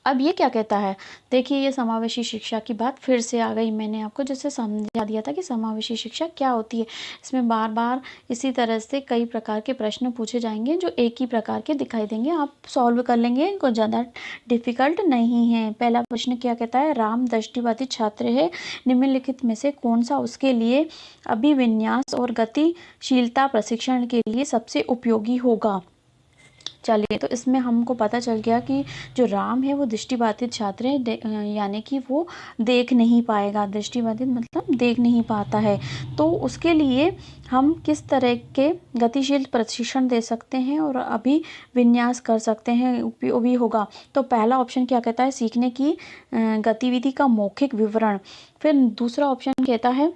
Speaker 1: अब ये क्या कहता है? देखिए, ये समावेशी शिक्षा की बात फिर से आ गई। मैंने आपको जैसे समझा दिया था कि समावेशी शिक्षा क्या होती है। इसमें बार बार इसी तरह से कई प्रकार के प्रश्न पूछे जाएंगे जो एक ही प्रकार के दिखाई देंगे, आप सॉल्व कर लेंगे, कोई ज़्यादा डिफिकल्ट नहीं है। पहला प्रश्न क्या कहता है? राम दृष्टिबाधित छात्र है, निम्नलिखित में से कौन सा उसके लिए अभिविन्यास और गतिशीलता प्रशिक्षण के लिए सबसे उपयोगी होगा? चलिए, तो इसमें हमको पता चल गया कि जो राम है वो दृष्टिबाधित छात्र है, यानी कि वो देख नहीं पाएगा। दृष्टिबाधित मतलब देख नहीं पाता है, तो उसके लिए हम किस तरह के गतिशील प्रशिक्षण दे सकते हैं और अभी विन्यास कर सकते हैं, उपयोगी होगा। तो पहला ऑप्शन क्या कहता है? सीखने की गतिविधि का मौखिक विवरण। फिर दूसरा ऑप्शन कहता है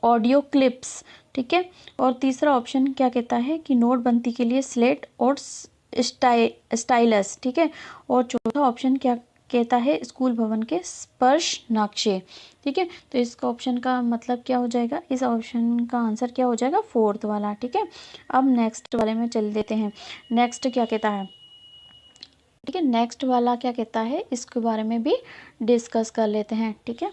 Speaker 1: ऑडियो क्लिप्स। ठीक है, और तीसरा ऑप्शन क्या कहता है कि नोटबंदी के लिए स्लेट और स्टाइलस। ठीक है, और चौथा ऑप्शन क्या कहता है? स्कूल भवन के स्पर्श नक्शे। ठीक है, तो इसका ऑप्शन का मतलब क्या हो जाएगा? इस ऑप्शन का आंसर क्या हो जाएगा? फोर्थ वाला। ठीक है, अब नेक्स्ट वाले में चल देते हैं। नेक्स्ट क्या कहता है? ठीक है, नेक्स्ट वाला क्या कहता है इसके बारे में भी डिस्कस कर लेते हैं। ठीक है,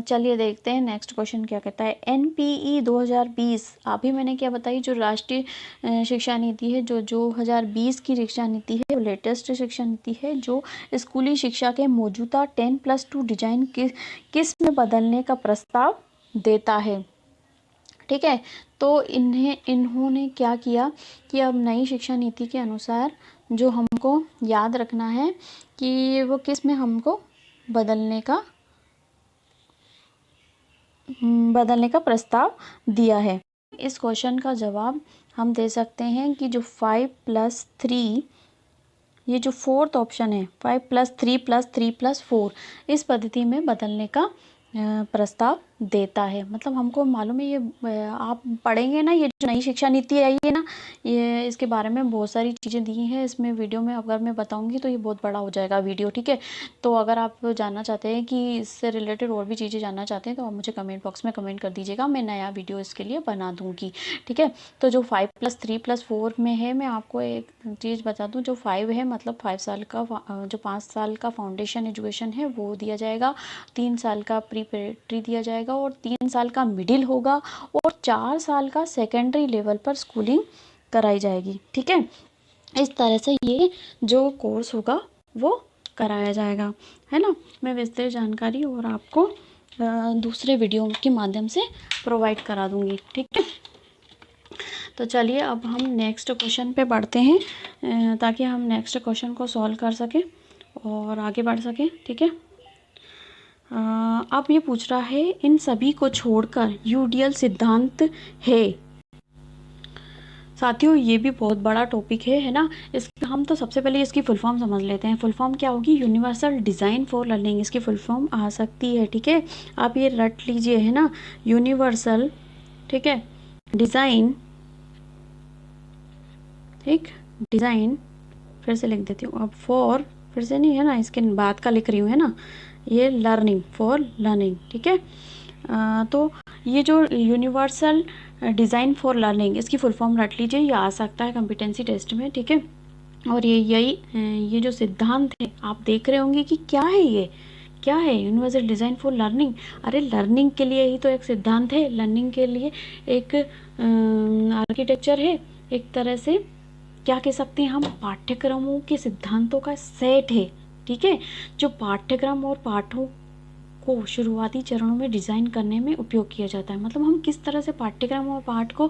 Speaker 1: चलिए देखते हैं नेक्स्ट क्वेश्चन क्या कहता है। एनपीई 2020, अभी मैंने क्या बताई, जो राष्ट्रीय शिक्षा नीति है, जो 2020 की शिक्षा नीति है, वो लेटेस्ट शिक्षा नीति है, जो स्कूली शिक्षा के मौजूदा 10+2 डिजाइन किस में बदलने का प्रस्ताव देता है। ठीक है, तो इन्होंने क्या किया कि अब नई शिक्षा नीति के अनुसार जो हमको हमको याद रखना है कि वो किस में हमको बदलने का प्रस्ताव दिया है। इस क्वेश्चन का जवाब हम दे सकते हैं कि जो 5+3, ये जो फोर्थ ऑप्शन है 5+3+3+4 इस पद्धति में बदलने का प्रस्ताव देता है। मतलब हमको मालूम है, ये आप पढ़ेंगे ना, ये जो नई शिक्षा नीति आई है ना, ये इसके बारे में बहुत सारी चीज़ें दी हैं। इसमें वीडियो में अगर मैं बताऊंगी तो ये बहुत बड़ा हो जाएगा वीडियो, ठीक है। तो अगर आप जानना चाहते हैं कि इससे रिलेटेड और भी चीज़ें जानना चाहते हैं तो आप मुझे कमेंट बॉक्स में कमेंट कर दीजिएगा, मैं नया वीडियो इसके लिए बना दूँगी, ठीक है। तो जो 5+3+4 में है, मैं आपको एक चीज़ बता दूँ, जो 5 है मतलब 5 साल का जो 5 साल का फाउंडेशन एजुकेशन है वो दिया जाएगा, 3 साल का प्री दिया जाएगा और 3 साल का मिडिल होगा और 4 साल का सेकेंडरी लेवल पर स्कूलिंग कराई जाएगी, ठीक है। इस तरह से ये जो कोर्स होगा वो कराया जाएगा, है ना। मैं विस्तृत जानकारी और आपको दूसरे वीडियो के माध्यम से प्रोवाइड करा दूंगी, ठीक है। तो चलिए अब हम नेक्स्ट क्वेश्चन पे बढ़ते हैं ताकि हम नेक्स्ट क्वेश्चन को सॉल्व कर सकें और आगे बढ़ सकें, ठीक है। अब ये पूछ रहा है, इन सभी को छोड़कर यूडीएल सिद्धांत है। साथियों ये भी बहुत बड़ा टॉपिक है ना। इसका हम तो सबसे पहले इसकी फुल फॉर्म समझ लेते हैं। फुल फॉर्म क्या होगी? यूनिवर्सल डिज़ाइन फॉर लर्निंग इसकी फुल फॉर्म आ सकती है, ठीक है। आप ये रट लीजिए, है ना, यूनिवर्सल, ठीक है, डिज़ाइन, ठीक, डिज़ाइन, फिर से लिख देती हूँ अब, फॉर, फिर से नहीं है ना, इसके बाद का लिख रही हूँ, है ना, ये लर्निंग, फॉर लर्निंग, ठीक है। तो ये जो यूनिवर्सल डिज़ाइन फॉर लर्निंग इसकी फुल फॉर्म रट लीजिए, ये आ सकता है कॉम्पिटेंसी टेस्ट में, ठीक है। और ये जो सिद्धांत है आप देख रहे होंगे कि क्या है, ये क्या है? Universal design for learning. अरे लर्निंग के लिए ही तो एक सिद्धांत है, लर्निंग के लिए एक आर्किटेक्चर है, एक तरह से क्या कह सकते हैं हम, पाठ्यक्रमों के सिद्धांतों का सेट है, ठीक है, जो पाठ्यक्रम और पाठों को शुरुआती चरणों में डिज़ाइन करने में उपयोग किया जाता है। मतलब हम किस तरह से पाठ्यक्रम और पाठ को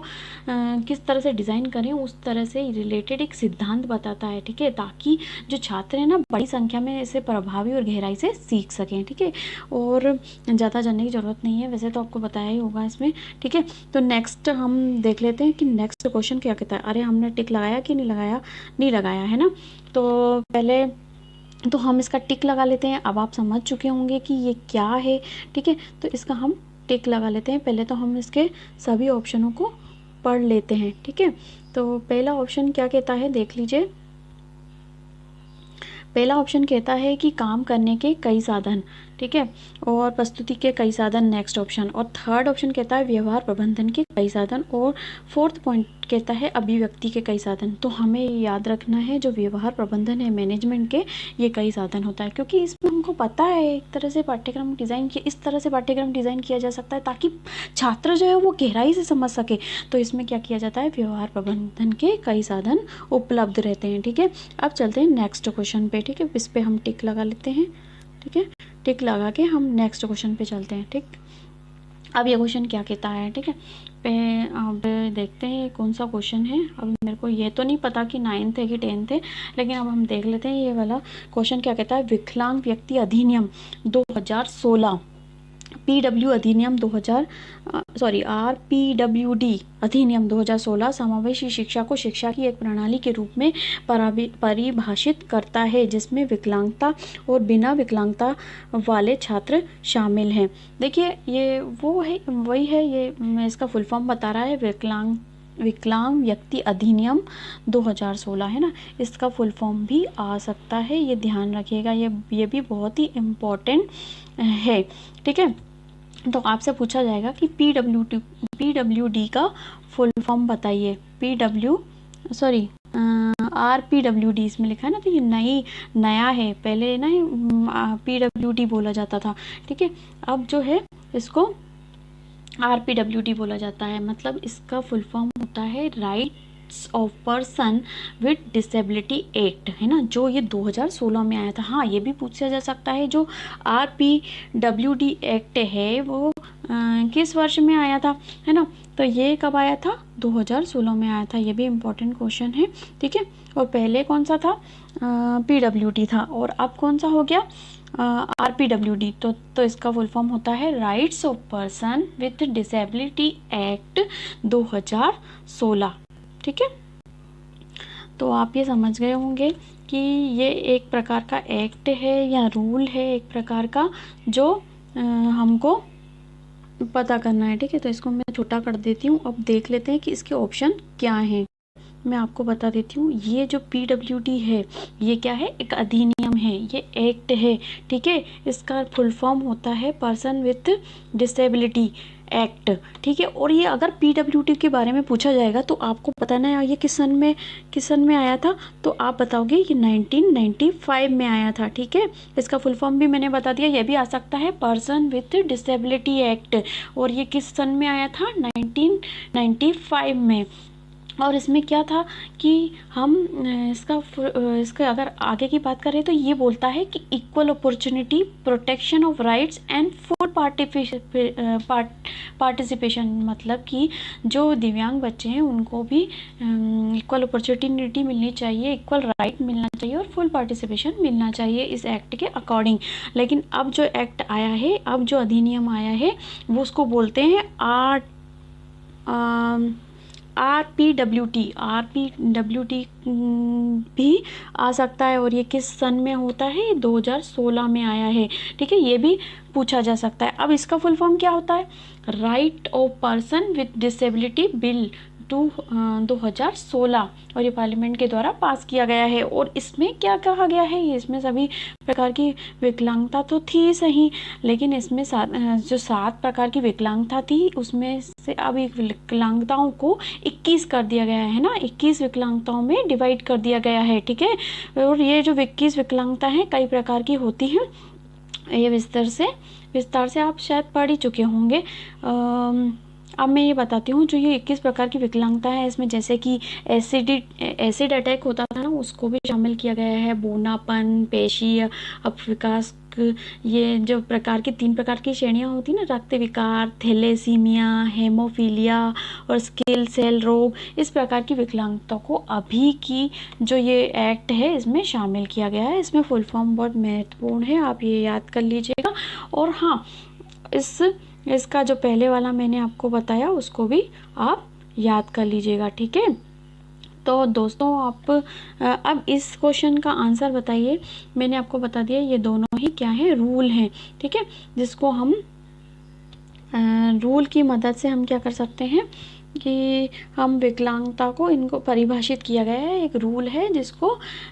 Speaker 1: किस तरह से डिज़ाइन करें, उस तरह से रिलेटेड एक सिद्धांत बताता है, ठीक है, ताकि जो छात्र हैं ना बड़ी संख्या में इसे प्रभावी और गहराई से सीख सकें, ठीक है। और ज़्यादा जानने की ज़रूरत नहीं है, वैसे तो आपको बताया ही होगा इसमें, ठीक है। तो नेक्स्ट हम देख लेते हैं कि नेक्स्ट क्वेश्चन क्या कहता है। अरे हमने टिक लगाया कि नहीं लगाया? नहीं लगाया, है ना। तो पहले तो हम इसका टिक लगा लेते हैं। अब आप समझ चुके होंगे कि ये क्या है, ठीक है। तो इसका हम टिक लगा लेते हैं। पहले तो हम इसके सभी ऑप्शनों को पढ़ लेते हैं, ठीक है। तो पहला ऑप्शन क्या कहता है, देख लीजिए। पहला ऑप्शन कहता है कि काम करने के कई साधन, ठीक है, और प्रस्तुति के कई साधन, नेक्स्ट ऑप्शन। और थर्ड ऑप्शन कहता है व्यवहार प्रबंधन के कई साधन। और फोर्थ पॉइंट कहता है अभिव्यक्ति के कई साधन। तो हमें याद रखना है जो व्यवहार प्रबंधन है मैनेजमेंट के, ये कई साधन होता है, क्योंकि इसमें हमको पता है एक तरह से पाठ्यक्रम डिज़ाइन किया, इस तरह से पाठ्यक्रम डिज़ाइन किया जा सकता है ताकि छात्र जो है वो गहराई से समझ सके। तो इसमें क्या किया जाता है, व्यवहार प्रबंधन के कई साधन उपलब्ध रहते हैं, ठीक है। अब चलते हैं नेक्स्ट क्वेश्चन पे, ठीक है। इस पर हम टिक लगा लेते हैं, ठीक है। टिक लगा के हम नेक्स्ट क्वेश्चन पे चलते हैं, ठीक। अब ये क्वेश्चन क्या कहता है, ठीक है। अब देखते हैं कौन सा क्वेश्चन है। अब मेरे को ये तो नहीं पता कि 9th है कि 10th है, लेकिन अब हम देख लेते हैं ये वाला क्वेश्चन क्या कहता है। विकलांग व्यक्ति अधिनियम 2016, PW अधिनियम 2000 RPWD अधिनियम 2016 समावेशी शिक्षा को शिक्षा की एक प्रणाली के रूप में परिभाषित करता है जिसमें विकलांगता और बिना विकलांगता वाले छात्र शामिल हैं। देखिए ये वो है, वही है, ये मैं इसका फुल फॉर्म बता रहा है, विकलांग व्यक्ति अधिनियम 2016, है ना। इसका फुल फॉर्म भी आ सकता है, ये ध्यान रखिएगा, ये भी बहुत ही इम्पोर्टेंट है, ठीक है। तो आपसे पूछा जाएगा कि PWD का फुल फॉर्म बताइए। RPWD इसमें लिखा है ना, तो ये नया है, पहले ना PWD बोला जाता था, ठीक है। अब जो है इसको RPWD बोला जाता है। मतलब इसका फुल फॉर्म होता है right rights of person with disability act, है ना, जो ये 2016 में आया था। हाँ, ये भी पूछा जा सकता है जो RPWD एक्ट है वो किस वर्ष में आया था, है ना, तो ये कब आया था, 2016 में आया था। ये भी इम्पोर्टेंट क्वेश्चन है, ठीक है। और पहले कौन सा था, PWD था, और अब कौन सा हो गया, RPWD। तो इसका फुल फॉर्म होता है rights of person with disability act 2016, ठीक है। तो आप ये समझ गए होंगे कि ये एक प्रकार का एक्ट है या रूल है एक प्रकार का, जो हमको पता करना है, ठीक है। तो इसको मैं छोटा कर देती हूँ। अब देख लेते हैं कि इसके ऑप्शन क्या हैं। मैं आपको बता देती हूँ, ये जो PWD है ये क्या है, एक अधिनियम है, ये एक्ट है, ठीक है। इसका फुल फॉर्म होता है पर्सन विथ डिसेबिलिटी एक्ट, ठीक है। और ये अगर PWD के बारे में पूछा जाएगा तो आपको बताना है ये किस सन में आया था, तो आप बताओगे ये 1995 में आया था, ठीक है। इसका फुल फॉर्म भी मैंने बता दिया, ये भी आ सकता है पर्सन विथ डिसेबिलिटी एक्ट, और ये किस सन में आया था, 1995 में। और इसमें क्या था कि हम इसका अगर आगे की बात करें तो ये बोलता है कि equal opportunity, protection of rights and full participation, मतलब कि जो दिव्यांग बच्चे हैं उनको भी इक्वल अपॉर्चुनिटी मिलनी चाहिए, इक्वल राइट मिलना चाहिए और फुल पार्टिसिपेशन मिलना चाहिए इस एक्ट के अकॉर्डिंग। लेकिन अब जो एक्ट आया है, अब जो अधिनियम आया है वो उसको बोलते हैं RPWD भी आ सकता है, और ये किस सन में होता है, 2016 में आया है, ठीक है। ये भी पूछा जा सकता है। अब इसका फुल फॉर्म क्या होता है, right of person with disability bill 2016, और ये पार्लियामेंट के द्वारा पास किया गया है। और इसमें क्या कहा गया है, इसमें सभी प्रकार की विकलांगता तो थी सही, लेकिन इसमें जो 7 प्रकार की विकलांगता थी उसमें से अब एक विकलांगताओं को 21 कर दिया गया है ना, 21 विकलांगताओं में डिवाइड कर दिया गया है, ठीक है। और ये जो 21 विकलांगता हैं कई प्रकार की होती हैं, ये विस्तार से आप शायद पढ़ ही चुके होंगे। अब मैं ये बताती हूँ, जो ये 21 प्रकार की विकलांगता है इसमें जैसे कि एसिड अटैक होता था ना, उसको भी शामिल किया गया है, बोनापन, पेशी अपविकास, ये जो प्रकार की 3 प्रकार की श्रेणियाँ होती ना, रक्त विकार, थैलेसीमिया, हेमोफीलिया और स्किल सेल रोग, इस प्रकार की विकलांगता को अभी की जो ये एक्ट है इसमें शामिल किया गया है। इसमें फुल फॉर्म बहुत महत्वपूर्ण है, आप ये याद कर लीजिएगा। और हाँ, इसका जो पहले वाला मैंने आपको बताया उसको भी आप याद कर लीजिएगा, ठीक है। तो दोस्तों आप अब इस क्वेश्चन का आंसर बताइए। मैंने आपको बता दिया ये दोनों ही क्या है, रूल हैं, ठीक है, जिसको हम रूल की मदद से हम क्या कर सकते हैं कि हम विकलांगता को इनको परिभाषित किया गया है, एक रूल है जिसको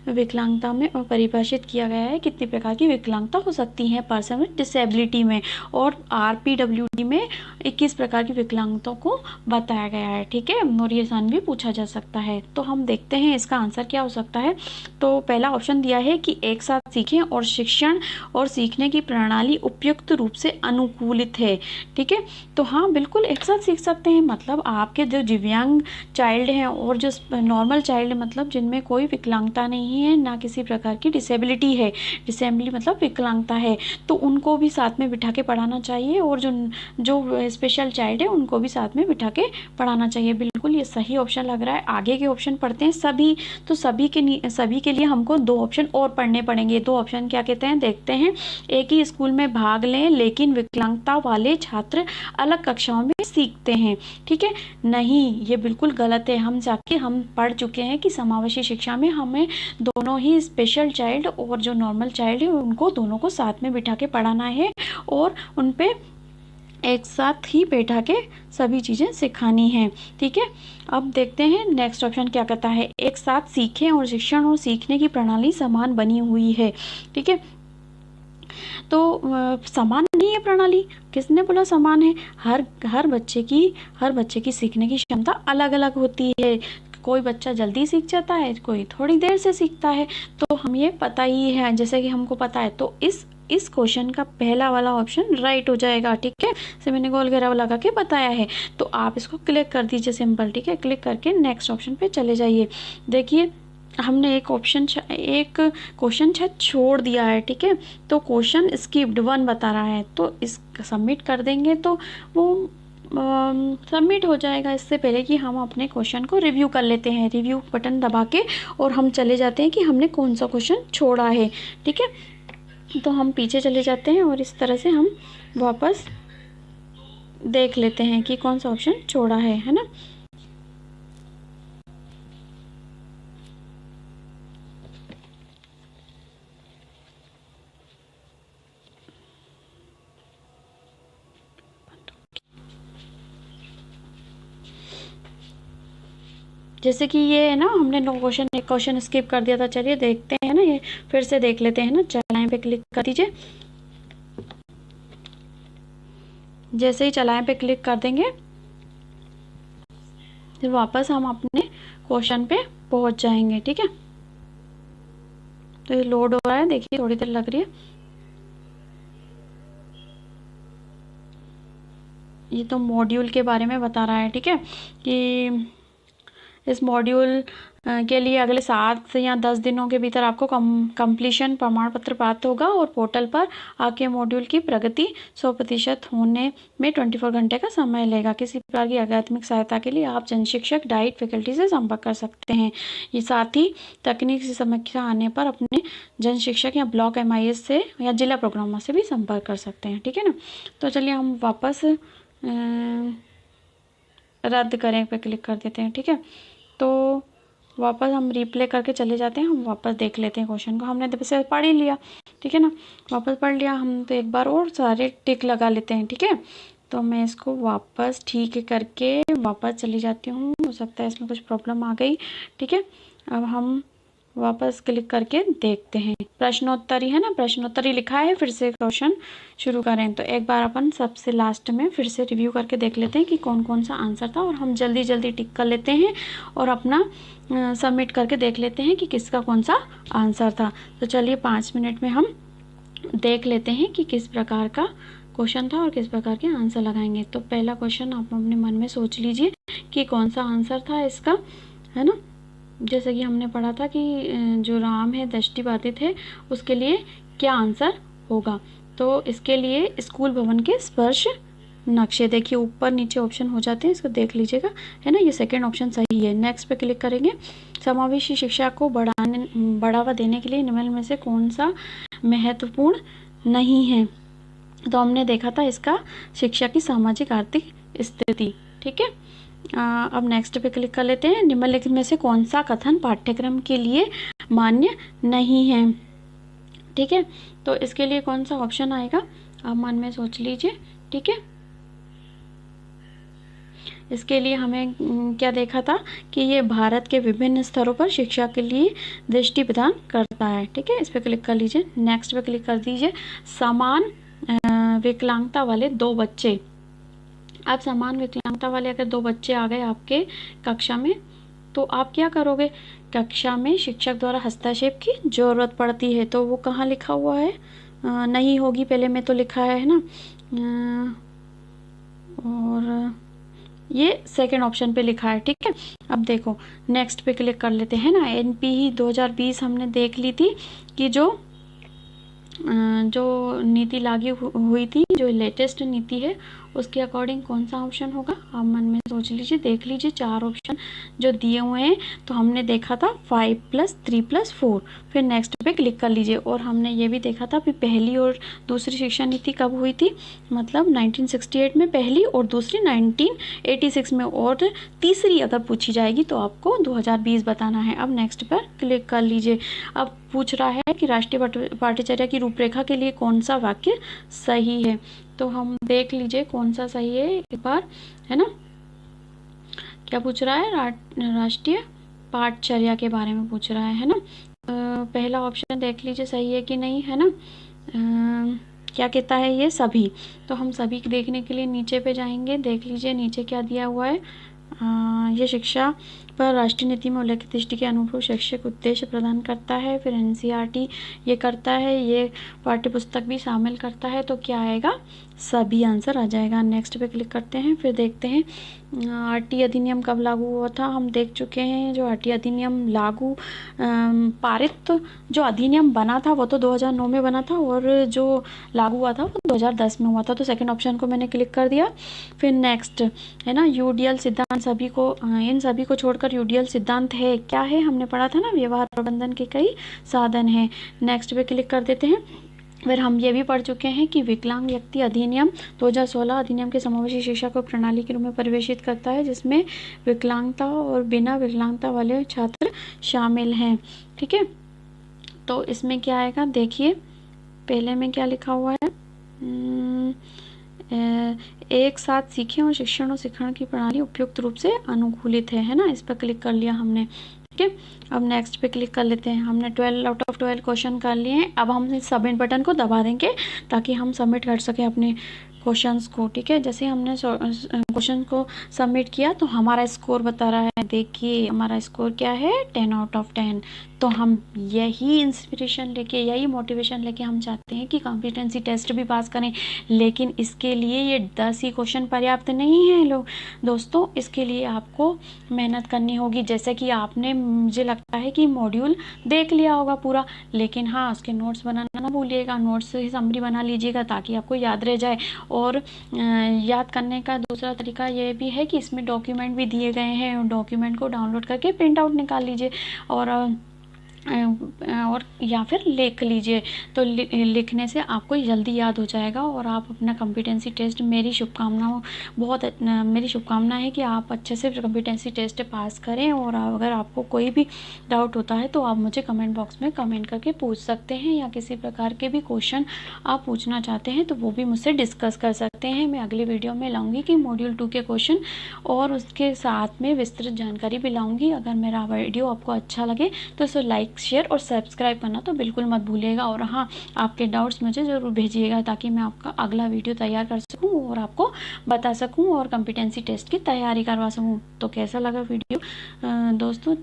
Speaker 1: विकलांगता में परिभाषित किया गया है, कितनी प्रकार की विकलांगता हो सकती है पर्सन विद डिसेबिलिटी में, और RPWD में 21 प्रकार की विकलांगताओं को बताया गया है, ठीक है। और ये सन भी पूछा जा सकता है। तो हम देखते हैं इसका आंसर क्या हो सकता है। तो पहला ऑप्शन दिया है कि एक साथ सीखें और शिक्षण और सीखने की प्रणाली उपयुक्त रूप से अनुकूलित है, ठीक है। तो हाँ, बिल्कुल एक साथ सीख सकते हैं, मतलब आपके जो दिव्यांग चाइल्ड हैं और जो नॉर्मल चाइल्ड, मतलब जिनमें कोई विकलांगता नहीं है, ना किसी प्रकार की डिसेबिलिटी है, डिसेबिलिटी मतलब विकलांगता है, तो उनको भी साथ में बिठा के पढ़ाना चाहिए, और जो स्पेशल चाइल्ड है उनको भी साथ में बिठा के पढ़ाना चाहिए। बिल्कुल ये सही ऑप्शन लग रहा है। आगे के ऑप्शन पढ़ते हैं सभी, तो सभी के लिए हमको 2 ऑप्शन और पढ़ने पड़ेंगे। 2 ऑप्शन क्या कहते हैं देखते हैं। एक ही स्कूल में भाग लें लेकिन विकलांगता वाले छात्र अलग कक्षाओं में सीखते हैं, ठीक है। नहीं, ये बिल्कुल गलत है। हम पढ़ चुके हैं कि समावेशी शिक्षा में हमें दोनों ही स्पेशल चाइल्ड और जो नॉर्मल चाइल्ड है उनको दोनों को साथ में बिठा के पढ़ाना है, और उन पे एक साथ ही बैठा के सभी चीज़ें सिखानी हैं, ठीक है। अब देखते हैं नेक्स्ट ऑप्शन क्या कहता है। एक साथ सीखें और शिक्षण और सीखने की प्रणाली समान बनी हुई है, ठीक है। तो समान नहीं है प्रणाली, किसने बोला समान है। हर बच्चे की सीखने की क्षमता अलग अलग होती है। कोई बच्चा जल्दी सीख जाता है, कोई थोड़ी देर से सीखता है, तो हम ये पता ही है, जैसे कि हमको पता है। तो इस इस क्वेश्चन का पहला वाला ऑप्शन राइट हो जाएगा। ठीक है, से मैंने गोल घेराव लगा के बताया है। तो आप इसको क्लिक कर दीजिए सिंपल। ठीक है, क्लिक करके नेक्स्ट ऑप्शन पे चले जाइए। देखिए हमने एक क्वेश्चन शायद छोड़ दिया है। ठीक है, तो क्वेश्चन स्किप्ड 1 बता रहा है, तो इस सबमिट कर देंगे तो वो सबमिट हो जाएगा। इससे पहले कि हम अपने क्वेश्चन को रिव्यू कर लेते हैं, रिव्यू बटन दबा के और हम चले जाते हैं कि हमने कौन सा क्वेश्चन छोड़ा है। ठीक है, तो हम पीछे चले जाते हैं और इस तरह से हम वापस देख लेते हैं कि कौन सा ऑप्शन छोड़ा है ना। जैसे कि ये है ना, हमने एक क्वेश्चन स्किप कर दिया था। चलिए देखते हैं ना, ये फिर से देख लेते हैं ना। चलाएं पे क्लिक कर दीजिए। जैसे ही चलाएं पे क्लिक कर देंगे फिर वापस हम अपने क्वेश्चन पे पहुंच जाएंगे। ठीक है, तो ये लोड हो रहा है, देखिए थोड़ी देर लग रही है। ये तो मॉड्यूल के बारे में बता रहा है। ठीक है, कि इस मॉड्यूल के लिए अगले 7 या 10 दिनों के भीतर आपको कंप्लीशन प्रमाण पत्र प्राप्त होगा और पोर्टल पर आके मॉड्यूल की प्रगति 100% होने में 24 घंटे का समय लेगा। किसी प्रकार की अकादमिक सहायता के लिए आप जन शिक्षक डाइट फैकल्टी से संपर्क कर सकते हैं। ये साथ ही तकनीक से समस्या आने पर अपने जन शिक्षक या ब्लॉक MIS से या जिला प्रोग्रामर से भी संपर्क कर सकते हैं। ठीक है ना, तो चलिए हम वापस रद्द करें पे क्लिक कर देते हैं। ठीक है, तो वापस हम रिप्ले करके चले जाते हैं। हम वापस देख लेते हैं क्वेश्चन को। हमने तो वैसे पढ़ ही लिया। ठीक है ना, वापस पढ़ लिया। हम तो एक बार और सारे टिक लगा लेते हैं। ठीक है, तो मैं इसको वापस ठीक करके वापस चली जाती हूँ। हो सकता है इसमें कुछ प्रॉब्लम आ गई। ठीक है, अब हम वापस क्लिक करके देखते हैं। प्रश्नोत्तरी है ना, प्रश्नोत्तरी लिखा है। फिर से क्वेश्चन शुरू करें तो एक बार अपन सबसे लास्ट में फिर से रिव्यू करके देख लेते हैं कि कौन कौन सा आंसर था और हम जल्दी जल्दी टिक कर लेते हैं और अपना सबमिट करके देख लेते हैं कि किसका कौन सा आंसर था। तो चलिए 5 मिनट में हम देख लेते हैं कि किस प्रकार का क्वेश्चन था और किस प्रकार के आंसर लगाएंगे। तो पहला क्वेश्चन आप अपने मन में सोच लीजिए कि कौन सा आंसर था इसका, है ना। जैसे कि हमने पढ़ा था कि जो राम है दृष्टिबाधित है, उसके लिए क्या आंसर होगा। तो इसके लिए स्कूल भवन के स्पर्श नक्शे, देखिए ऊपर नीचे ऑप्शन हो जाते हैं, इसको देख लीजिएगा, है ना। ये सेकंड ऑप्शन सही है। नेक्स्ट पे क्लिक करेंगे। समावेशी शिक्षा को बढ़ावा देने के लिए निम्न में से कौन सा महत्वपूर्ण नहीं है। तो हमने देखा था इसका शिक्षा की सामाजिक आर्थिक स्थिति। ठीक है, अब नेक्स्ट पे क्लिक कर लेते हैं। निम्नलिखित में से कौन सा कथन पाठ्यक्रम के लिए मान्य नहीं है। ठीक है, तो इसके लिए कौन सा ऑप्शन आएगा आप मन में सोच लीजिए। ठीक है, इसके लिए हमें क्या देखा था कि ये भारत के विभिन्न स्तरों पर शिक्षा के लिए दृष्टि प्रदान करता है। ठीक है, इस पर क्लिक कर लीजिए। नेक्स्ट पे क्लिक कर दीजिए। समान विकलांगता वाले 2 बच्चे। अब समान विकलांगता वाले अगर 2 बच्चे आ गए आपके कक्षा में, तो आप क्या करोगे। कक्षा में शिक्षक द्वारा हस्तक्षेप की जरूरत पड़ती है, तो वो कहाँ लिखा हुआ है, नहीं होगी पहले में तो लिखा है ना। और ये सेकंड ऑप्शन पे लिखा है। ठीक है, अब देखो नेक्स्ट पे क्लिक कर लेते हैं ना। NPE 2020 हमने देख ली थी कि जो नीति लागू हुई थी, जो लेटेस्ट नीति है, उसके अकॉर्डिंग कौन सा ऑप्शन होगा आप मन में सोच लीजिए, देख लीजिए। 4 ऑप्शन जो दिए हुए हैं, तो हमने देखा था 5+3+4। फिर नेक्स्ट पे क्लिक कर लीजिए। और हमने ये भी देखा था कि पहली और दूसरी शिक्षा नीति कब हुई थी, मतलब 1968 में पहली और दूसरी 1986 में, और तीसरी अगर पूछी जाएगी तो आपको 2020 बताना है। अब नेक्स्ट पर क्लिक कर लीजिए। अब पूछ रहा है कि राष्ट्रीय पाठ्यचर्या की रूपरेखा के लिए कौन सा वाक्य सही है। तो हम देख लीजिए कौन सा सही है एक बार, है ना। क्या पूछ रहा है, राष्ट्रीय पाठचर्या के बारे में पूछ रहा है ना। पहला ऑप्शन देख लीजिए सही है कि नहीं, है ना। क्या कहता है ये, सभी। तो हम सभी देखने के लिए नीचे पे जाएंगे, देख लीजिए नीचे क्या दिया हुआ है। ये शिक्षा पर राष्ट्रीय नीति में उल्लेखित दृष्टि के अनुरूप शैक्षिक उद्देश्य प्रदान करता है। फिर एनसीईआरटी ये करता है, ये पाठ्यपुस्तक भी शामिल करता है। तो क्या आएगा, सभी आंसर आ जाएगा। नेक्स्ट पे क्लिक करते हैं। फिर देखते हैं आरटी अधिनियम कब लागू हुआ था। हम देख चुके हैं जो आरटी अधिनियम लागू पारित जो अधिनियम बना था वो तो 2009 में बना था, और जो लागू हुआ था वो 2010 में हुआ था। तो सेकंड ऑप्शन को मैंने क्लिक कर दिया। फिर नेक्स्ट है ना, यूडीएल सिद्धांत सभी को इन सभी को छोड़कर यूडीएल सिद्धांत है, क्या है, हमने पढ़ा था ना, व्यवहार प्रबंधन के कई साधन हैं। नेक्स्ट पे क्लिक कर देते हैं। फिर हम ये भी पढ़ चुके हैं कि विकलांग व्यक्ति अधिनियम 2016 अधिनियम के समावेशी शिक्षा को प्रणाली के रूप में परिवेशित करता है, जिसमें विकलांगता और बिना विकलांगता वाले छात्र शामिल हैं। ठीक है, तो इसमें क्या आएगा, देखिए पहले में क्या लिखा हुआ है, एक साथ सीखें और शिक्षण और सिखाने की प्रणाली उपयुक्त रूप से अनुकूलित है ना। इस पर क्लिक कर लिया हमने। ठीक है, अब नेक्स्ट पे क्लिक कर लेते हैं। हमने 12 आउट ऑफ 12 क्वेश्चन कर लिए हैं। अब हम इस सबमिट बटन को दबा देंगे ताकि हम सबमिट कर सकें अपने क्वेश्चंस को। ठीक है, जैसे हमने क्वेश्चन को सबमिट किया तो हमारा स्कोर बता रहा है, देखिए हमारा स्कोर क्या है, 10 आउट ऑफ 10। तो हम यही इंस्पिरेशन लेके, यही मोटिवेशन लेके हम चाहते हैं कि कॉम्पिटेंसी टेस्ट भी पास करें, लेकिन इसके लिए ये 10 ही क्वेश्चन पर्याप्त नहीं है लोग दोस्तों। इसके लिए आपको मेहनत करनी होगी। जैसे कि आपने, मुझे लगता है कि मॉड्यूल देख लिया होगा पूरा, लेकिन हाँ उसके नोट्स बनाना ना भूलिएगा, नोट्स से समरी बना लीजिएगा ताकि आपको याद रह जाए। और याद करने का दूसरा तरीका ये भी है कि इसमें डॉक्यूमेंट भी दिए गए हैं, डॉक्यूमेंट को डाउनलोड करके प्रिंट आउट निकाल लीजिए और या फिर लिख लीजिए। तो लिखने से आपको जल्दी याद हो जाएगा और आप अपना कॉम्पिटेंसी टेस्ट, मेरी शुभकामना है कि आप अच्छे से कॉम्पिटेंसी टेस्ट पास करें। और अगर आपको कोई भी डाउट होता है तो आप मुझे कमेंट बॉक्स में कमेंट करके पूछ सकते हैं, या किसी प्रकार के भी क्वेश्चन आप पूछना चाहते हैं तो वो भी मुझसे डिस्कस कर सकते हैं। मैं अगली वीडियो में लाऊंगी कि मॉड्यूल 2 के क्वेश्चन और उसके साथ में विस्तृत जानकारी भी लाऊंगी। अगर मेरा वीडियो आपको अच्छा लगे तो इसे लाइक, शेयर और सब्सक्राइब करना तो बिल्कुल मत भूलिएगा। और हाँ, आपके डाउट्स मुझे ज़रूर भेजिएगा ताकि मैं आपका अगला वीडियो तैयार कर सकूं और आपको बता सकूं और कॉम्पिटेंसी टेस्ट की तैयारी करवा सकूं। तो कैसा लगा वीडियो दोस्तों?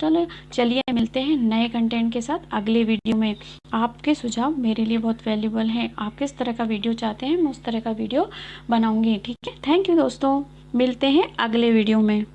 Speaker 1: चलिए मिलते हैं नए कंटेंट के साथ अगले वीडियो में। आपके सुझाव मेरे लिए बहुत वैल्यूबल हैं। आप किस तरह का वीडियो चाहते हैं, मैं उस तरह का वीडियो बनाऊँगी। ठीक है, थैंक यू दोस्तों, मिलते हैं अगले वीडियो में।